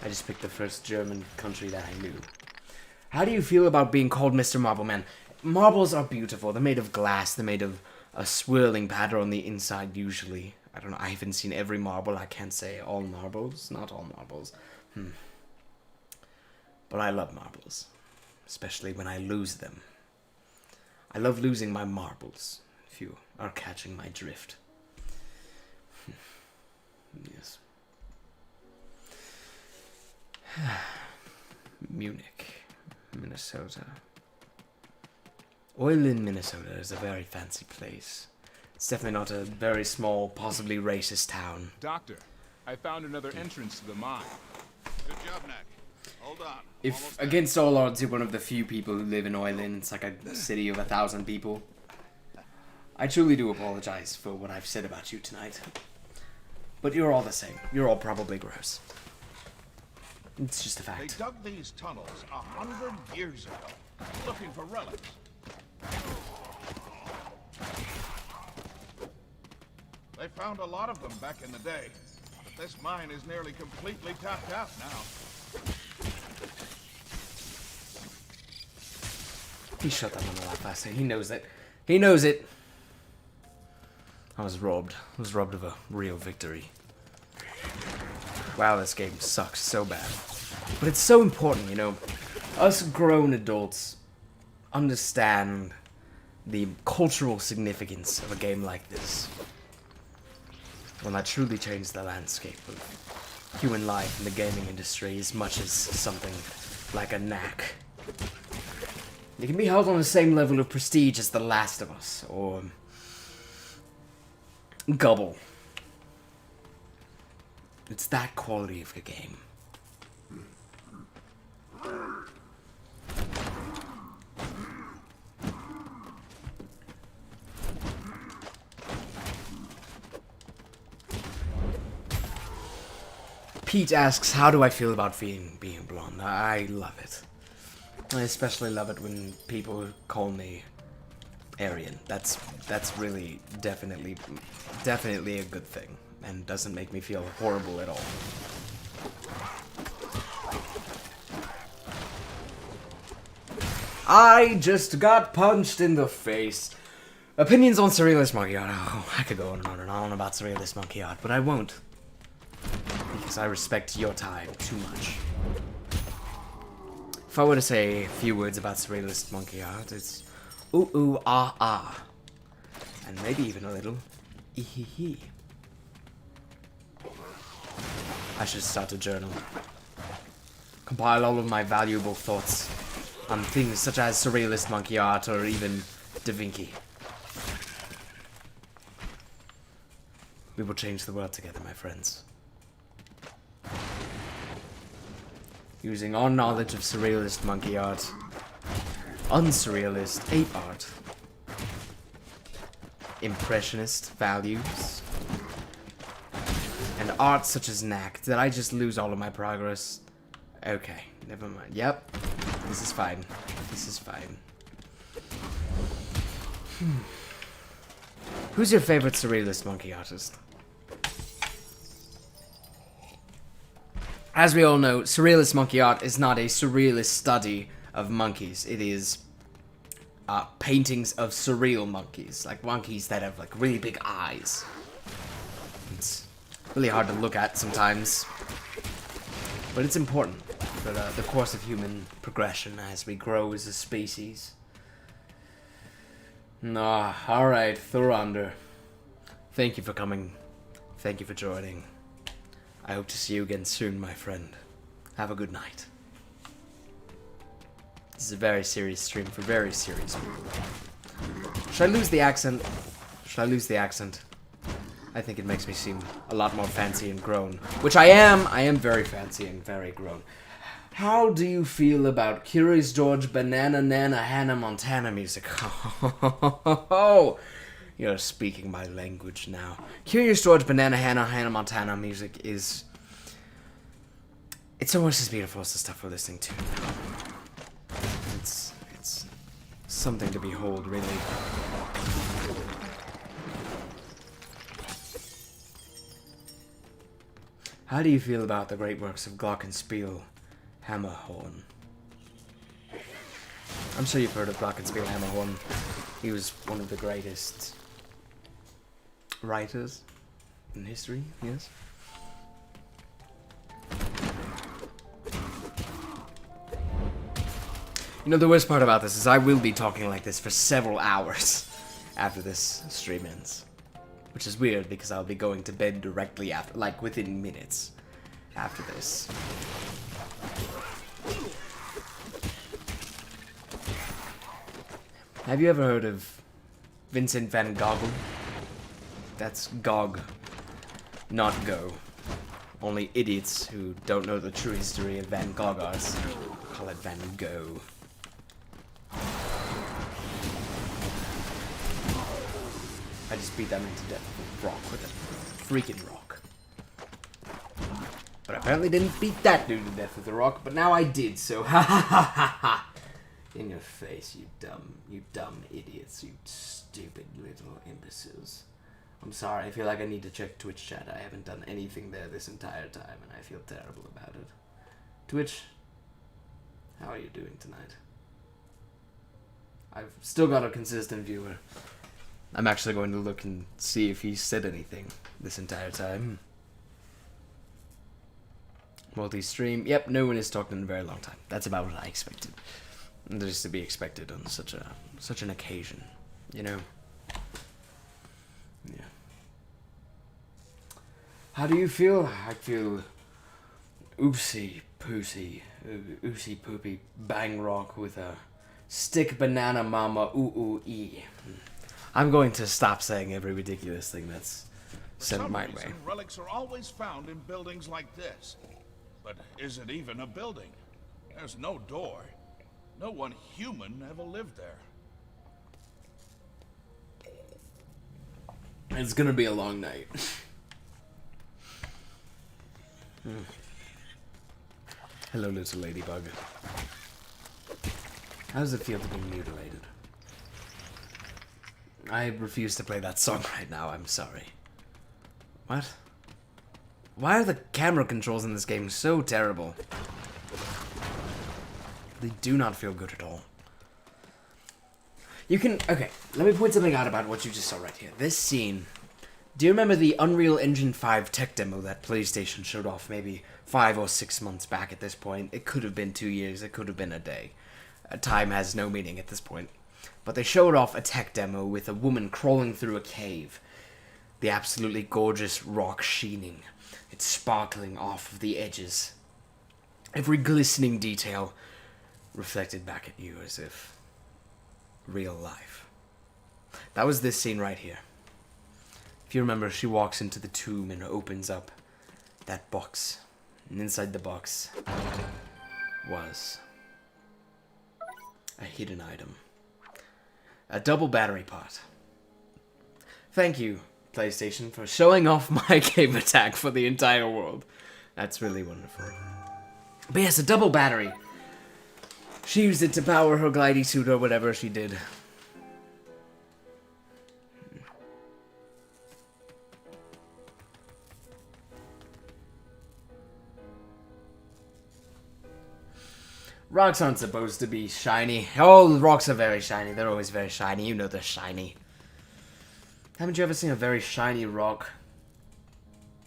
I just picked the first German country that I knew. How do you feel about being called Mr. Marbleman? Marbles are beautiful. They're made of glass. They're made of a swirling pattern on the inside, usually. I don't know. I haven't seen every marble. I can't say all marbles. Not all marbles. But I love marbles. Especially when I lose them. I love losing my marbles, if you are catching my drift. Yes. Munich, Minnesota. Oilin, Minnesota is a very fancy place. It's definitely not a very small, possibly racist town. Doctor, I found another entrance to the mine. Good job, Nick. Hold on. If, against all odds, you're one of the few people who live in Oilin, it's like a city of 1,000 people. I truly do apologize for what I've said about you tonight. But you're all the same. You're all probably gross. It's just a fact. They dug these tunnels 100 years ago, looking for relics. They found a lot of them back in the day, but this mine is nearly completely tapped out now. He shut that one off last night. He knows it. He knows it. I was robbed. I was robbed of a real victory. Wow, this game sucks so bad. But it's so important, you know. Us grown adults understand the cultural significance of a game like this. One that truly changed the landscape of human life in the gaming industry as much as something like a knack. It can be held on the same level of prestige as The Last of Us, or Gobble. It's that quality of a game. Pete asks, how do I feel about being blonde? I love it. I especially love it when people call me Aryan. That's really definitely a good thing, and doesn't make me feel horrible at all. I just got punched in the face. Opinions on Surrealist Monkey Art. Oh, I could go on and on about Surrealist Monkey Art, but I won't. Because I respect your time too much. If I were to say a few words about Surrealist Monkey Art, it's ooh ooh ah ah. And maybe even a little ee hee hee. I should start a journal. Compile all of my valuable thoughts on things such as Surrealist Monkey Art or even Da Vinci. We will change the world together, my friends. Using our knowledge of Surrealist Monkey Art, unsurrealist ape art, Impressionist values, and art such as Knack. Did I just lose all of my progress? Okay, never mind. Yep, this is fine. This is fine. Who's your favorite Surrealist Monkey artist? As we all know, Surrealist Monkey Art is not a surrealist study of monkeys. It is paintings of surreal monkeys, like monkeys that have like really big eyes. It's really hard to look at sometimes, but it's important for the course of human progression as we grow as a species. Alright, Thorander. Thank you for coming. Thank you for joining. I hope to see you again soon, my friend. Have a good night. This is a very serious stream for very serious people. Should I lose the accent? Should I lose the accent? I think it makes me seem a lot more fancy and grown. Which I am. I am very fancy and very grown. How do you feel about Curious George Banana Nana Hannah Montana music? Oh, you're speaking my language now. Curious George Banana Hannah Montana music is... It's almost as beautiful as the stuff we're listening to now. It's something to behold, really. How do you feel about the great works of Glockenspiel Hammerhorn? I'm sure you've heard of Glockenspiel Hammerhorn. He was one of the greatest writers in history, yes? You know, the worst part about this is I will be talking like this for several hours after this stream ends. Which is weird because I'll be going to bed directly after, like within minutes after this. Have you ever heard of Vincent van Gogh? That's Gog, not Go. Only idiots who don't know the true history of Van Gogh arts call it Van Gogh. I just beat that man to death with a rock, with a freaking rock. But I apparently didn't beat that dude to death with a rock, but now I did, so ha ha ha ha ha! In your face, you dumb idiots, you stupid little imbeciles. I'm sorry, I feel like I need to check Twitch chat. I haven't done anything there this entire time, and I feel terrible about it. Twitch, how are you doing tonight? I've still got a consistent viewer. I'm actually going to look and see if he said anything this entire time. Multi-stream. Yep, no one has talked in a very long time. That's about what I expected. And just to be expected on such an occasion, you know? Yeah. How do you feel? I feel oopsie poopy bang rock with a stick banana mama ooh ooh ee. I'm going to stop saying every ridiculous thing that's sent my way. Relics are always found in buildings like this. But is it even a building? There's no door. No one human ever lived there. It's gonna be a long night. Hello, little ladybug. How does it feel to be mutilated? I refuse to play that song right now, I'm sorry. What? Why are the camera controls in this game so terrible? They do not feel good at all. You can... Okay, let me point something out about what you just saw right here. This scene... Do you remember the Unreal Engine 5 tech demo that PlayStation showed off maybe 5 or 6 months back at this point? It could have been 2 years, it could have been a day. Time has no meaning at this point. But they showed off a tech demo with a woman crawling through a cave. The absolutely gorgeous rock sheening. It's sparkling off of the edges. Every glistening detail reflected back at you as if real life. That was this scene right here. If you remember, she walks into the tomb and opens up that box. And inside the box was a hidden item. A double battery pot. Thank you, PlayStation, for showing off my game attack for the entire world. That's really wonderful. But yes, a double battery. She used it to power her glidey suit or whatever she did. Rocks aren't supposed to be shiny. Oh, rocks are very shiny. They're always very shiny. You know they're shiny. Haven't you ever seen a very shiny rock?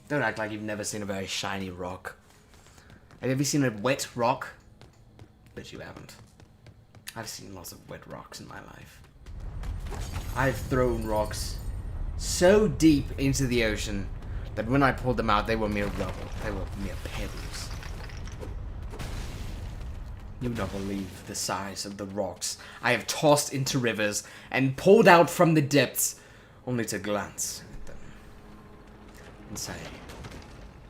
Don't act like you've never seen a very shiny rock. Have you ever seen a wet rock? Bet you haven't. I've seen lots of wet rocks in my life. I've thrown rocks so deep into the ocean that when I pulled them out, they were mere rubble. They were mere pebbles. You don't believe the size of the rocks I have tossed into rivers and pulled out from the depths, only to glance at them and say,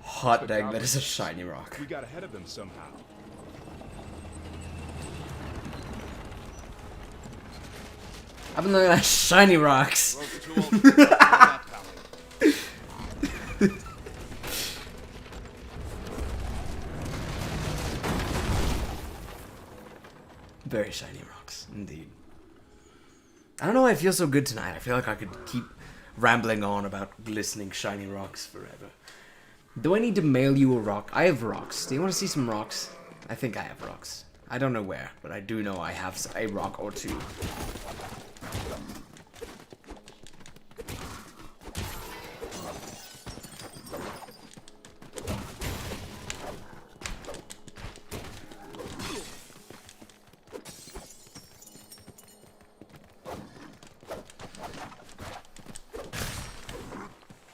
hot dang, that is a shiny rock. We got ahead of them somehow. I've been looking at shiny rocks. Very shiny rocks, indeed. I don't know why I feel so good tonight. I feel like I could keep rambling on about glistening shiny rocks forever. Do I need to mail you a rock? I have rocks. Do you want to see some rocks? I think I have rocks. I don't know where, but I do know I have a rock or two.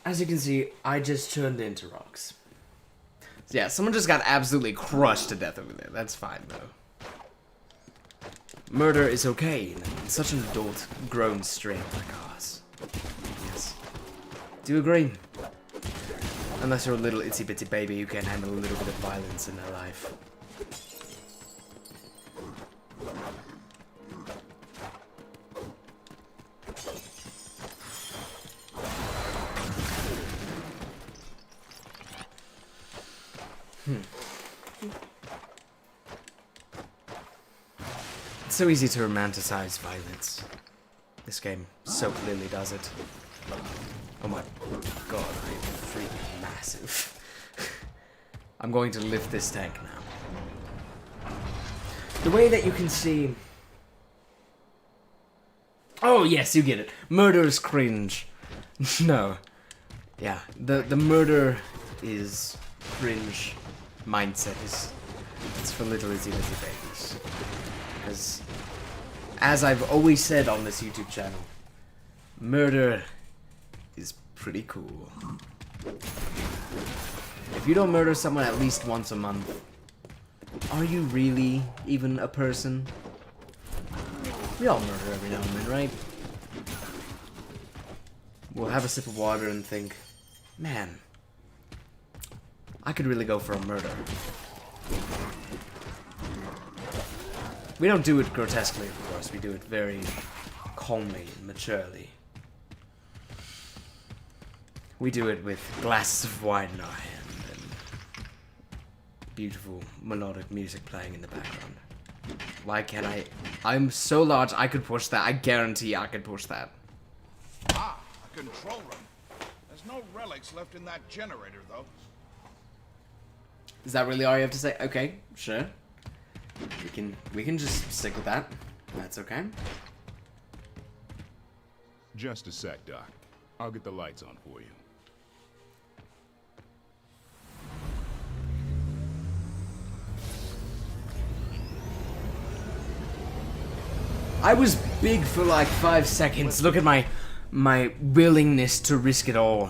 As you can see, I just turned into rocks. So yeah, someone just got absolutely crushed to death over there. That's fine, though. Murder is okay in such an adult, grown strain like ours. Yes. Do you agree? Unless you're a little itsy-bitsy baby who can't handle a little bit of violence in their life. It's so easy to romanticize violence. This game so clearly does it. Oh my god, I'm freaking massive. I'm going to lift this tank now. The way that you can see... Oh yes, you get it. Murder is cringe. No. Yeah, the murder is cringe mindset. It's for little itty bitty babies. Because, as I've always said on this YouTube channel, murder is pretty cool. If you don't murder someone at least once a month, are you really even a person? We all murder every now and then, right? We'll have a sip of water and think, man, I could really go for a murder. We don't do it grotesquely, of course. We do it very calmly and maturely. We do it with glasses of wine in our hand and beautiful melodic music playing in the background. Why can't I? I'm so large, I could push that. I guarantee I could push that. Ah, a control room. There's no relics left in that generator, though. Is that really all you have to say? Okay, sure. We can just stick with that. That's okay. Just a sec, Doc. I'll get the lights on for you. I was big for like 5 seconds. Look at my willingness to risk it all.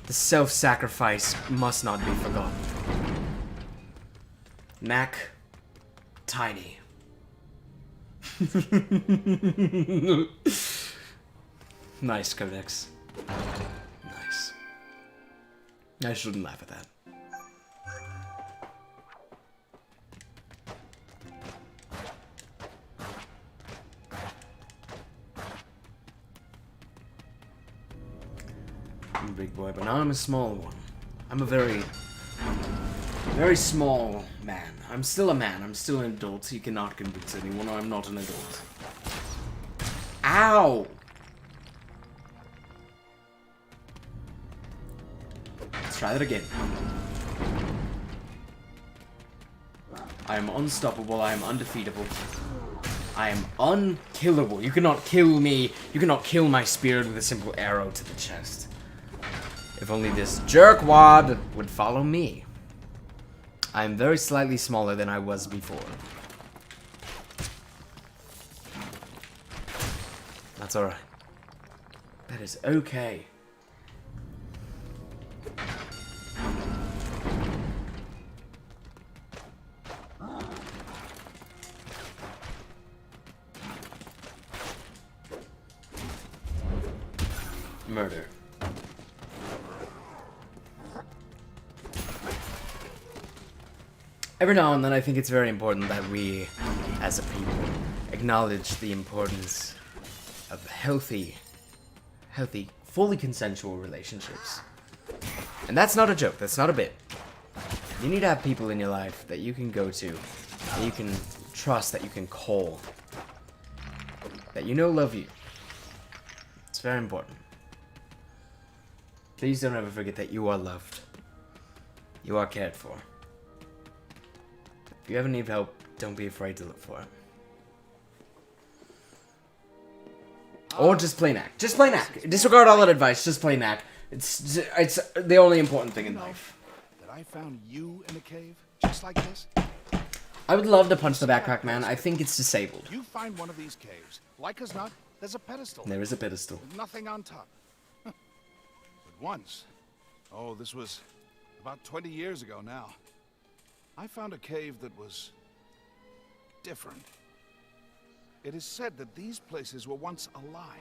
The self-sacrifice must not be forgotten. Knack, tiny. Nice, Codex. Nice. I shouldn't laugh at that. I'm a big boy, but now I'm a small one. I'm a very small man. I'm still a man. I'm still an adult. You cannot convince anyone I'm not an adult. Ow! Let's try that again. I am unstoppable. I am undefeatable. I am unkillable. You cannot kill me. You cannot kill my spirit with a simple arrow to the chest. If only this jerkwad would follow me. I am very slightly smaller than I was before. That's alright. That is okay. Murder. Every now and then I think it's very important that we, as a people, acknowledge the importance of healthy, fully consensual relationships. And that's not a joke, that's not a bit. You need to have people in your life that you can go to, that you can trust, that you can call, that you know love you. It's very important. Please don't ever forget that you are loved. You are cared for. If you ever need help, don't be afraid to look for it. Or just play Knack. Just play Knack. Disregard all that advice. Just play Knack. It's the only important thing in life. That I found you in a cave, just like this? I would love to punch the backpack man. I think it's disabled. You find one of these caves. Like as not, there's a pedestal. There is a pedestal. With nothing on top. But once, oh, this was about 20 years ago now, I found a cave that was different. It is said that these places were once alive,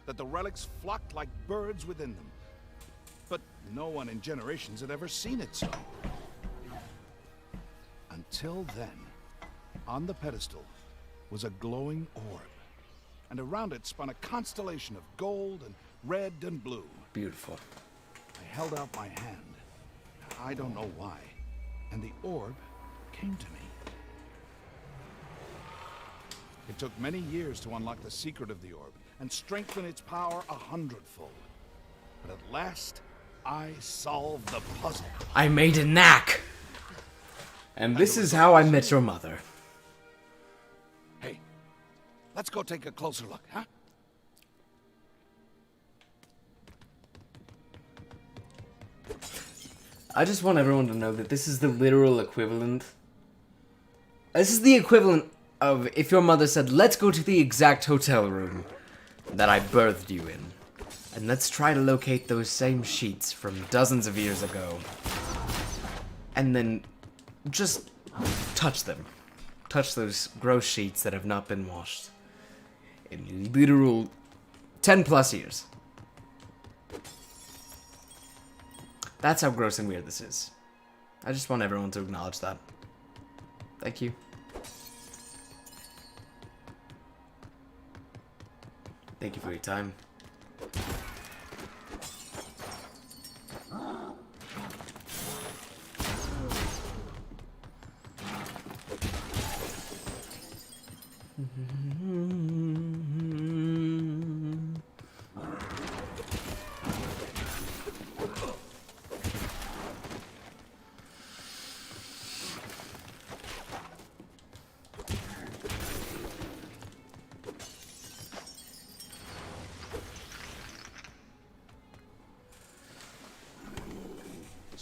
that the relics flocked like birds within them. But no one in generations had ever seen it so. Until then, on the pedestal was a glowing orb, and around it spun a constellation of gold and red and blue. Beautiful. I held out my hand. I don't know why. And the orb came to me. It took many years to unlock the secret of the orb and strengthen its power 100-fold. But at last, I solved the puzzle. I made a Knack! And this is how I met your mother. Hey, let's go take a closer look, huh? I just want everyone to know that this is the literal equivalent. This is the equivalent of if your mother said, let's go to the exact hotel room that I birthed you in. And let's try to locate those same sheets from dozens of years ago. And then just touch them. Touch those gross sheets that have not been washed in literal 10 plus years. That's how gross and weird this is. I just want everyone to acknowledge that. Thank you. Thank you for your time.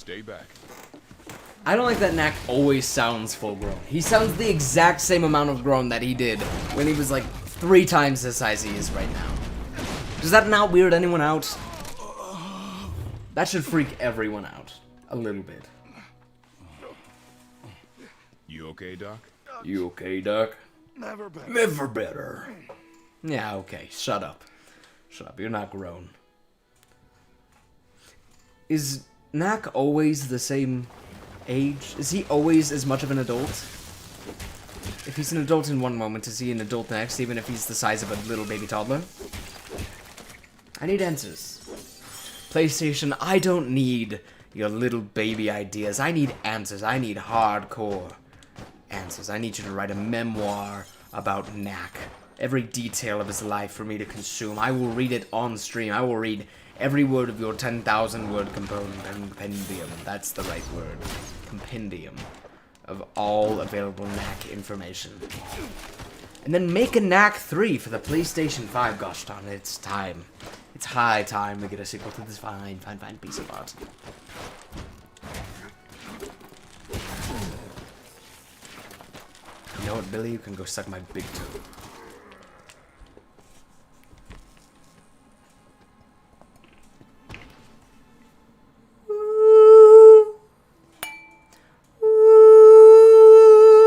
Stay back. I don't like that Knack always sounds full grown. He sounds the exact same amount of grown that he did when he was like 3 times the size he is right now. Does that not weird anyone out? That should freak everyone out. A little bit. You okay, Doc? You okay, Doc? Never better. Never better. Yeah, okay. Shut up. Shut up. You're not grown. Is Knack always the same age? Is he always as much of an adult? If he's an adult in one moment, is he an adult next, even if he's the size of a little baby toddler? I need answers. PlayStation, I don't need your little baby ideas. I need answers. I need hardcore answers. I need you to write a memoir about Knack. Every detail of his life for me to consume. I will read it on stream. I will read every word of your 10,000 word compendium. That's the right word. Compendium of all available Knack information. And then make a Knack 3 for the PlayStation 5. Gosh darn it, it's time. It's high time we get a sequel to this fine piece of art. You know what, Billy? You can go suck my big toe.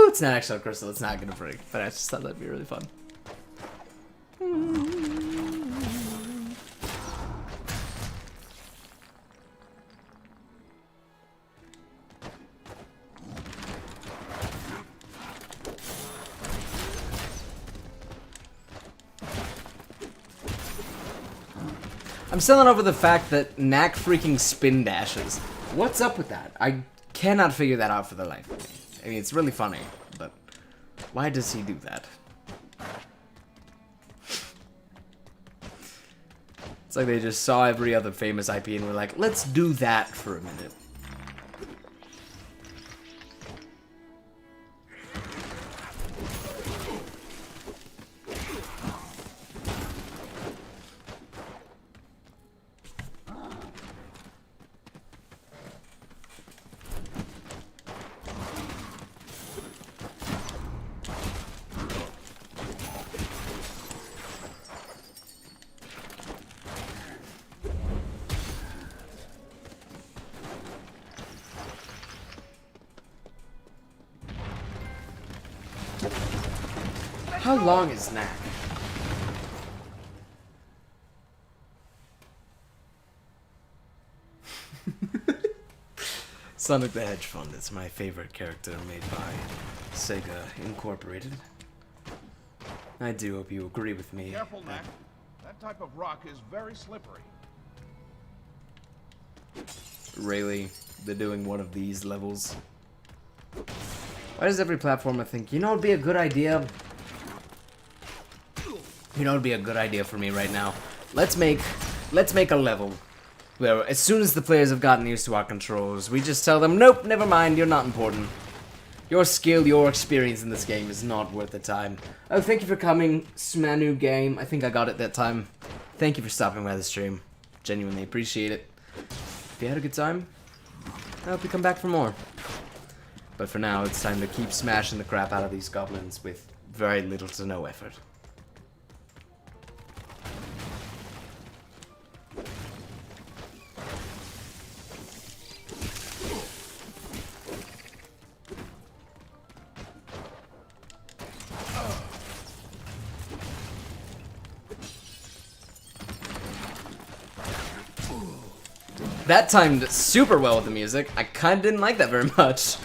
It's not actually crystal, it's not gonna break, but I just thought that'd be really fun. I'm selling over the fact that Knack freaking spin dashes. What's up with that? I cannot figure that out for the life of me. I mean, it's really funny, but why does he do that? It's like they just saw every other famous IP and were like, let's do that for a minute. How long is Knack? Sonic the Hedgehog Fund is my favorite character made by Sega Incorporated. I do hope you agree with me. Careful, Knack. That type of rock is very slippery. Really? They're doing one of these levels? Why does every platformer think, you know, it'd be a good idea? You know, it'd be a good idea for me right now. Let's make a level where as soon as the players have gotten used to our controls, we just tell them, nope, never mind, you're not important. Your skill, your experience in this game is not worth the time. Oh, thank you for coming, Smanu Game. I think I got it that time. Thank you for stopping by the stream. Genuinely appreciate it. If you had a good time, I hope you come back for more. But for now, it's time to keep smashing the crap out of these goblins with very little to no effort. That timed super well with the music. I kinda didn't like that very much.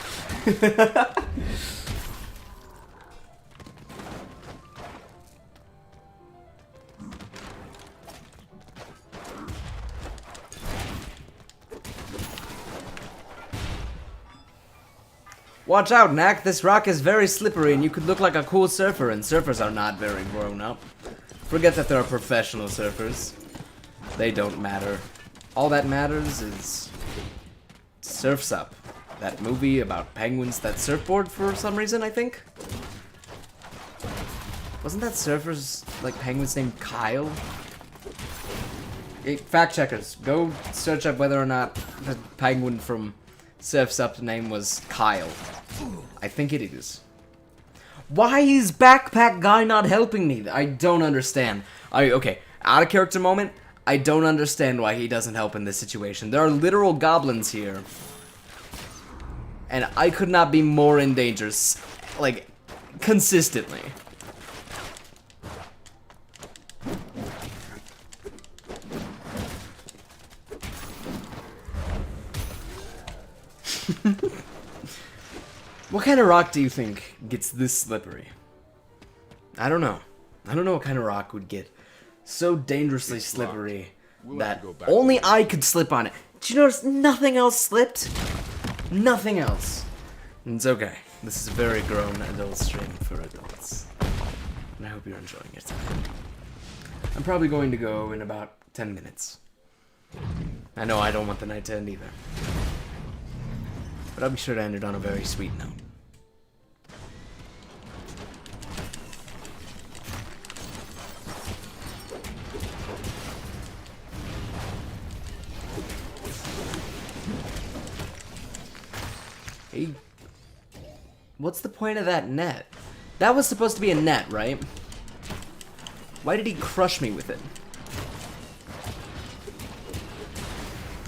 Watch out, Knack. This rock is very slippery and you could look like a cool surfer, and surfers are not very grown up. Forget that there are professional surfers. They don't matter. All that matters is Surf's Up. That movie about penguins that surfboard for some reason, I think? Wasn't that surfer's, like, penguin's name Kyle? fact checkers, go search up whether or not the penguin from Surf's Up's name was Kyle. I think it is. Why is Backpack Guy not helping me? I don't understand. Okay, out of character moment, I don't understand why he doesn't help in this situation. There are literal goblins here. And I could not be more in danger, like, consistently. What kind of rock do you think gets this slippery? I don't know. I don't know what kind of rock would get so dangerously slippery that only I could slip on it. Did you notice nothing else slipped? Nothing else. And it's okay. This is a very grown adult stream for adults. And I hope you're enjoying it. I'm probably going to go in about 10 minutes. I know I don't want the night to end either. But I'll be sure to end it on a very sweet note. Hey, what's the point of that net? That was supposed to be a net, right? Why did he crush me with it?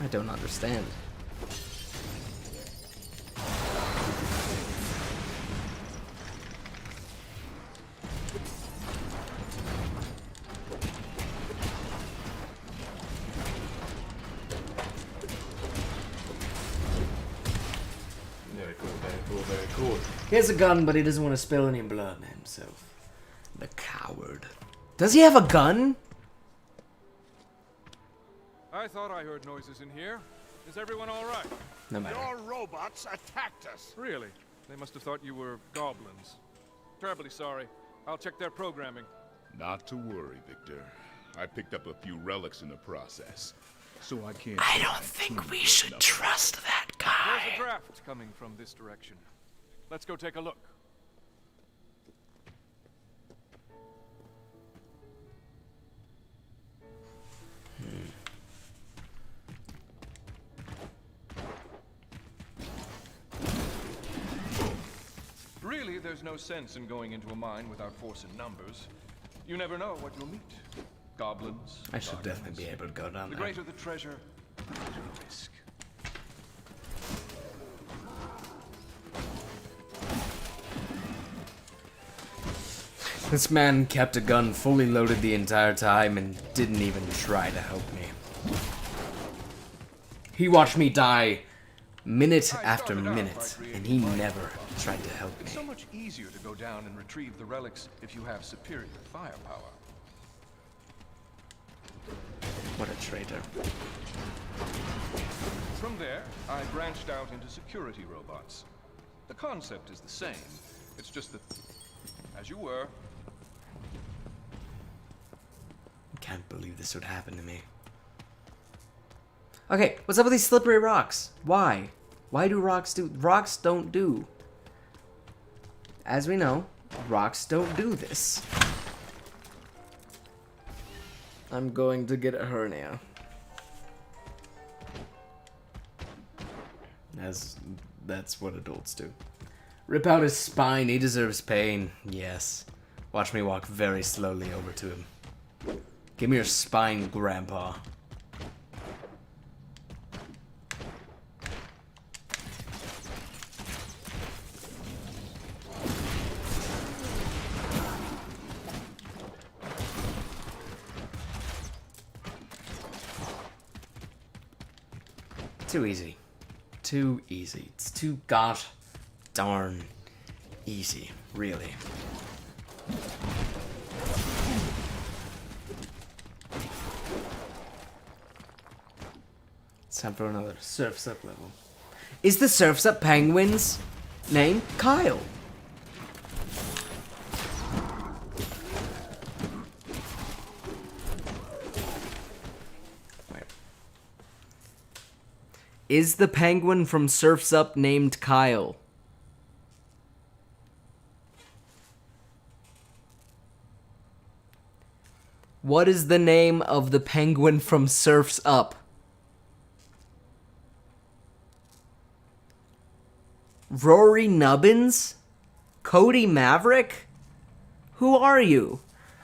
I don't understand. Very cool. He has a gun, but he doesn't want to spill any blood on himself. The coward. Does he have a gun? I thought I heard noises in here. Is everyone all right? No matter. Your robots attacked us. Really? They must have thought you were goblins. Terribly sorry. I'll check their programming. Not to worry, Victor. I picked up a few relics in the process, so I can't... I don't think we should trust that guy. There's a draft coming from this direction. Let's go take a look. Really, there's no sense in going into a mine without force in numbers. You never know what you'll meet. Goblins. I should definitely be able to go down The there. greater the treasure, the greater the risk. This man kept a gun fully loaded the entire time and didn't even try to help me. He watched me die minute after minute, and he never tried to help me. It's so much easier to go down and retrieve the relics if you have superior firepower. What a traitor. From there, I branched out into security robots. The concept is the same. It's just that, as you were, Can't believe this would happen to me. Okay, what's up with these slippery rocks? Why? Why do rocks do... Rocks don't do. As we know, rocks don't do this. I'm going to get a hernia. That's what adults do. Rip out his spine, he deserves pain. Yes. Watch me walk very slowly over to him. Give me your spine, Grandpa. Too easy. Too easy. It's too gosh darn easy, really. It's time for another Surf's Up level. Is the Surf's Up penguin's name Kyle? Wait. Is the penguin from Surf's Up named Kyle? What is the name of the penguin from Surf's Up? Rory Nubbins? Cody Maverick? Who are you?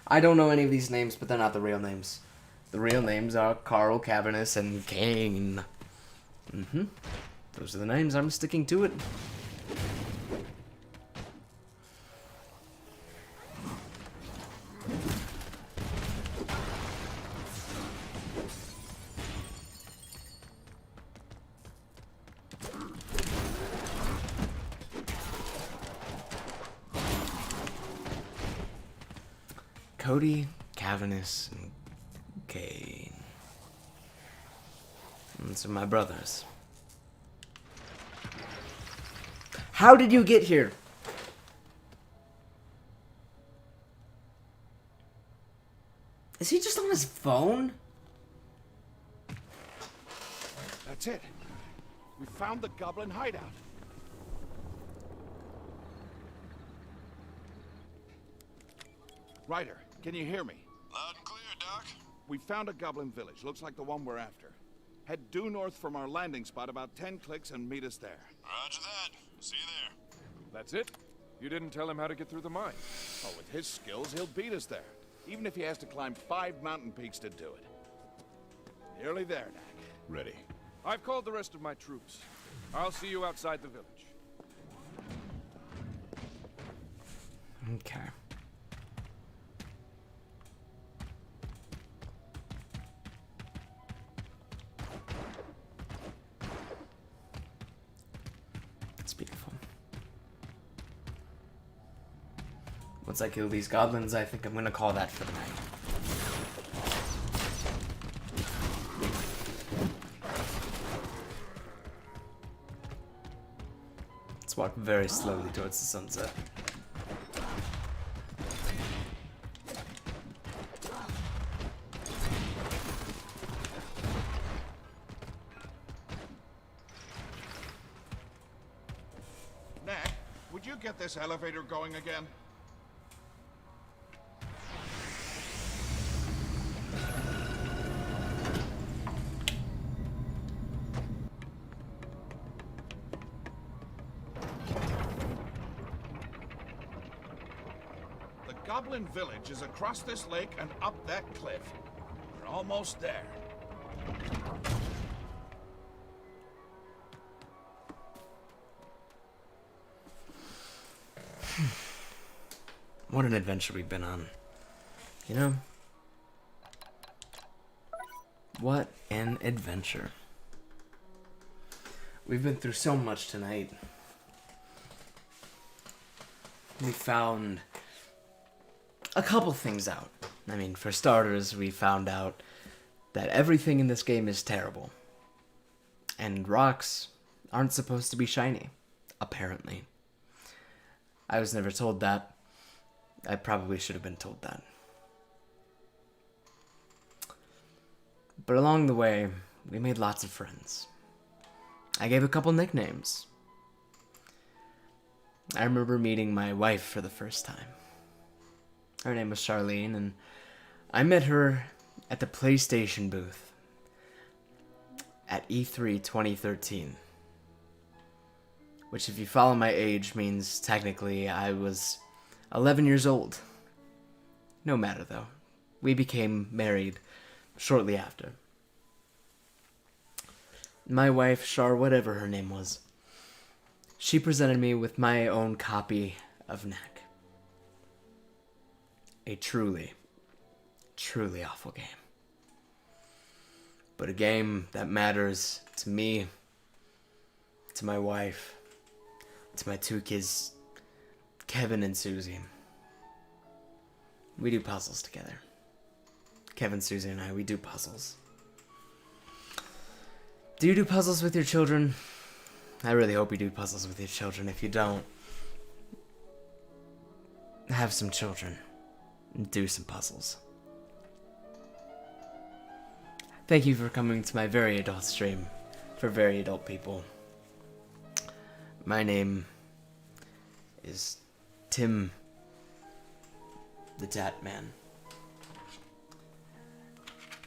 I don't know any of these names, but they're not the real names. The real names are Carl Cavernous and Kane. Those are the names. I'm sticking to it. Cody, Cavernous, and Kane. Those are my brothers. How did you get here? Is he just on his phone? That's it. We found the goblin hideout. Ryder, can you hear me? Loud and clear, Doc. We found a goblin village. Looks like the one we're after. Head due north from our landing spot about 10 clicks and meet us there. Roger that. See you there. That's it? You didn't tell him how to get through the mine. Oh, with his skills, he'll beat us there. Even if he has to climb 5 mountain peaks to do it. Nearly there, Knack. Ready. I've called the rest of my troops. I'll see you outside the village. Okay. It's beautiful. Once I kill these goblins, I think I'm gonna call that for the night. Let's walk very slowly towards the sunset. Knack, would you get this elevator going again? The Goblin Village is across this lake and up that cliff. We're almost there. What an adventure we've been on. You know? What an adventure. We've been through so much tonight. We found a couple things out. I mean, for starters, we found out that everything in this game is terrible. And rocks aren't supposed to be shiny, apparently. I was never told that. I probably should have been told that. But along the way, we made lots of friends. I gave a couple nicknames. I remember meeting my wife for the first time. Her name was Charlene, and I met her at the PlayStation booth at E3 2013. Which, if you follow my age, means technically I was 11 years old. No matter, though. We became married shortly after. My wife, Char, whatever her name was, she presented me with my own copy of Knack. A truly, truly awful game. But a game that matters to me, to my wife, to my 2 kids, Kevin and Susie. We do puzzles together. Kevin, Susie, and I, we do puzzles. Do you do puzzles with your children? I really hope you do puzzles with your children. If you don't, have some children and do some puzzles. Thank you for coming to my very adult stream for very adult people. My name is Tim the Tat Man.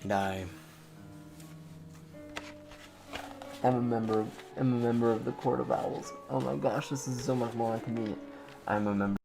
And I'm a member of the Court of Owls. Oh my gosh, this is so much more inconvenient. I'm a member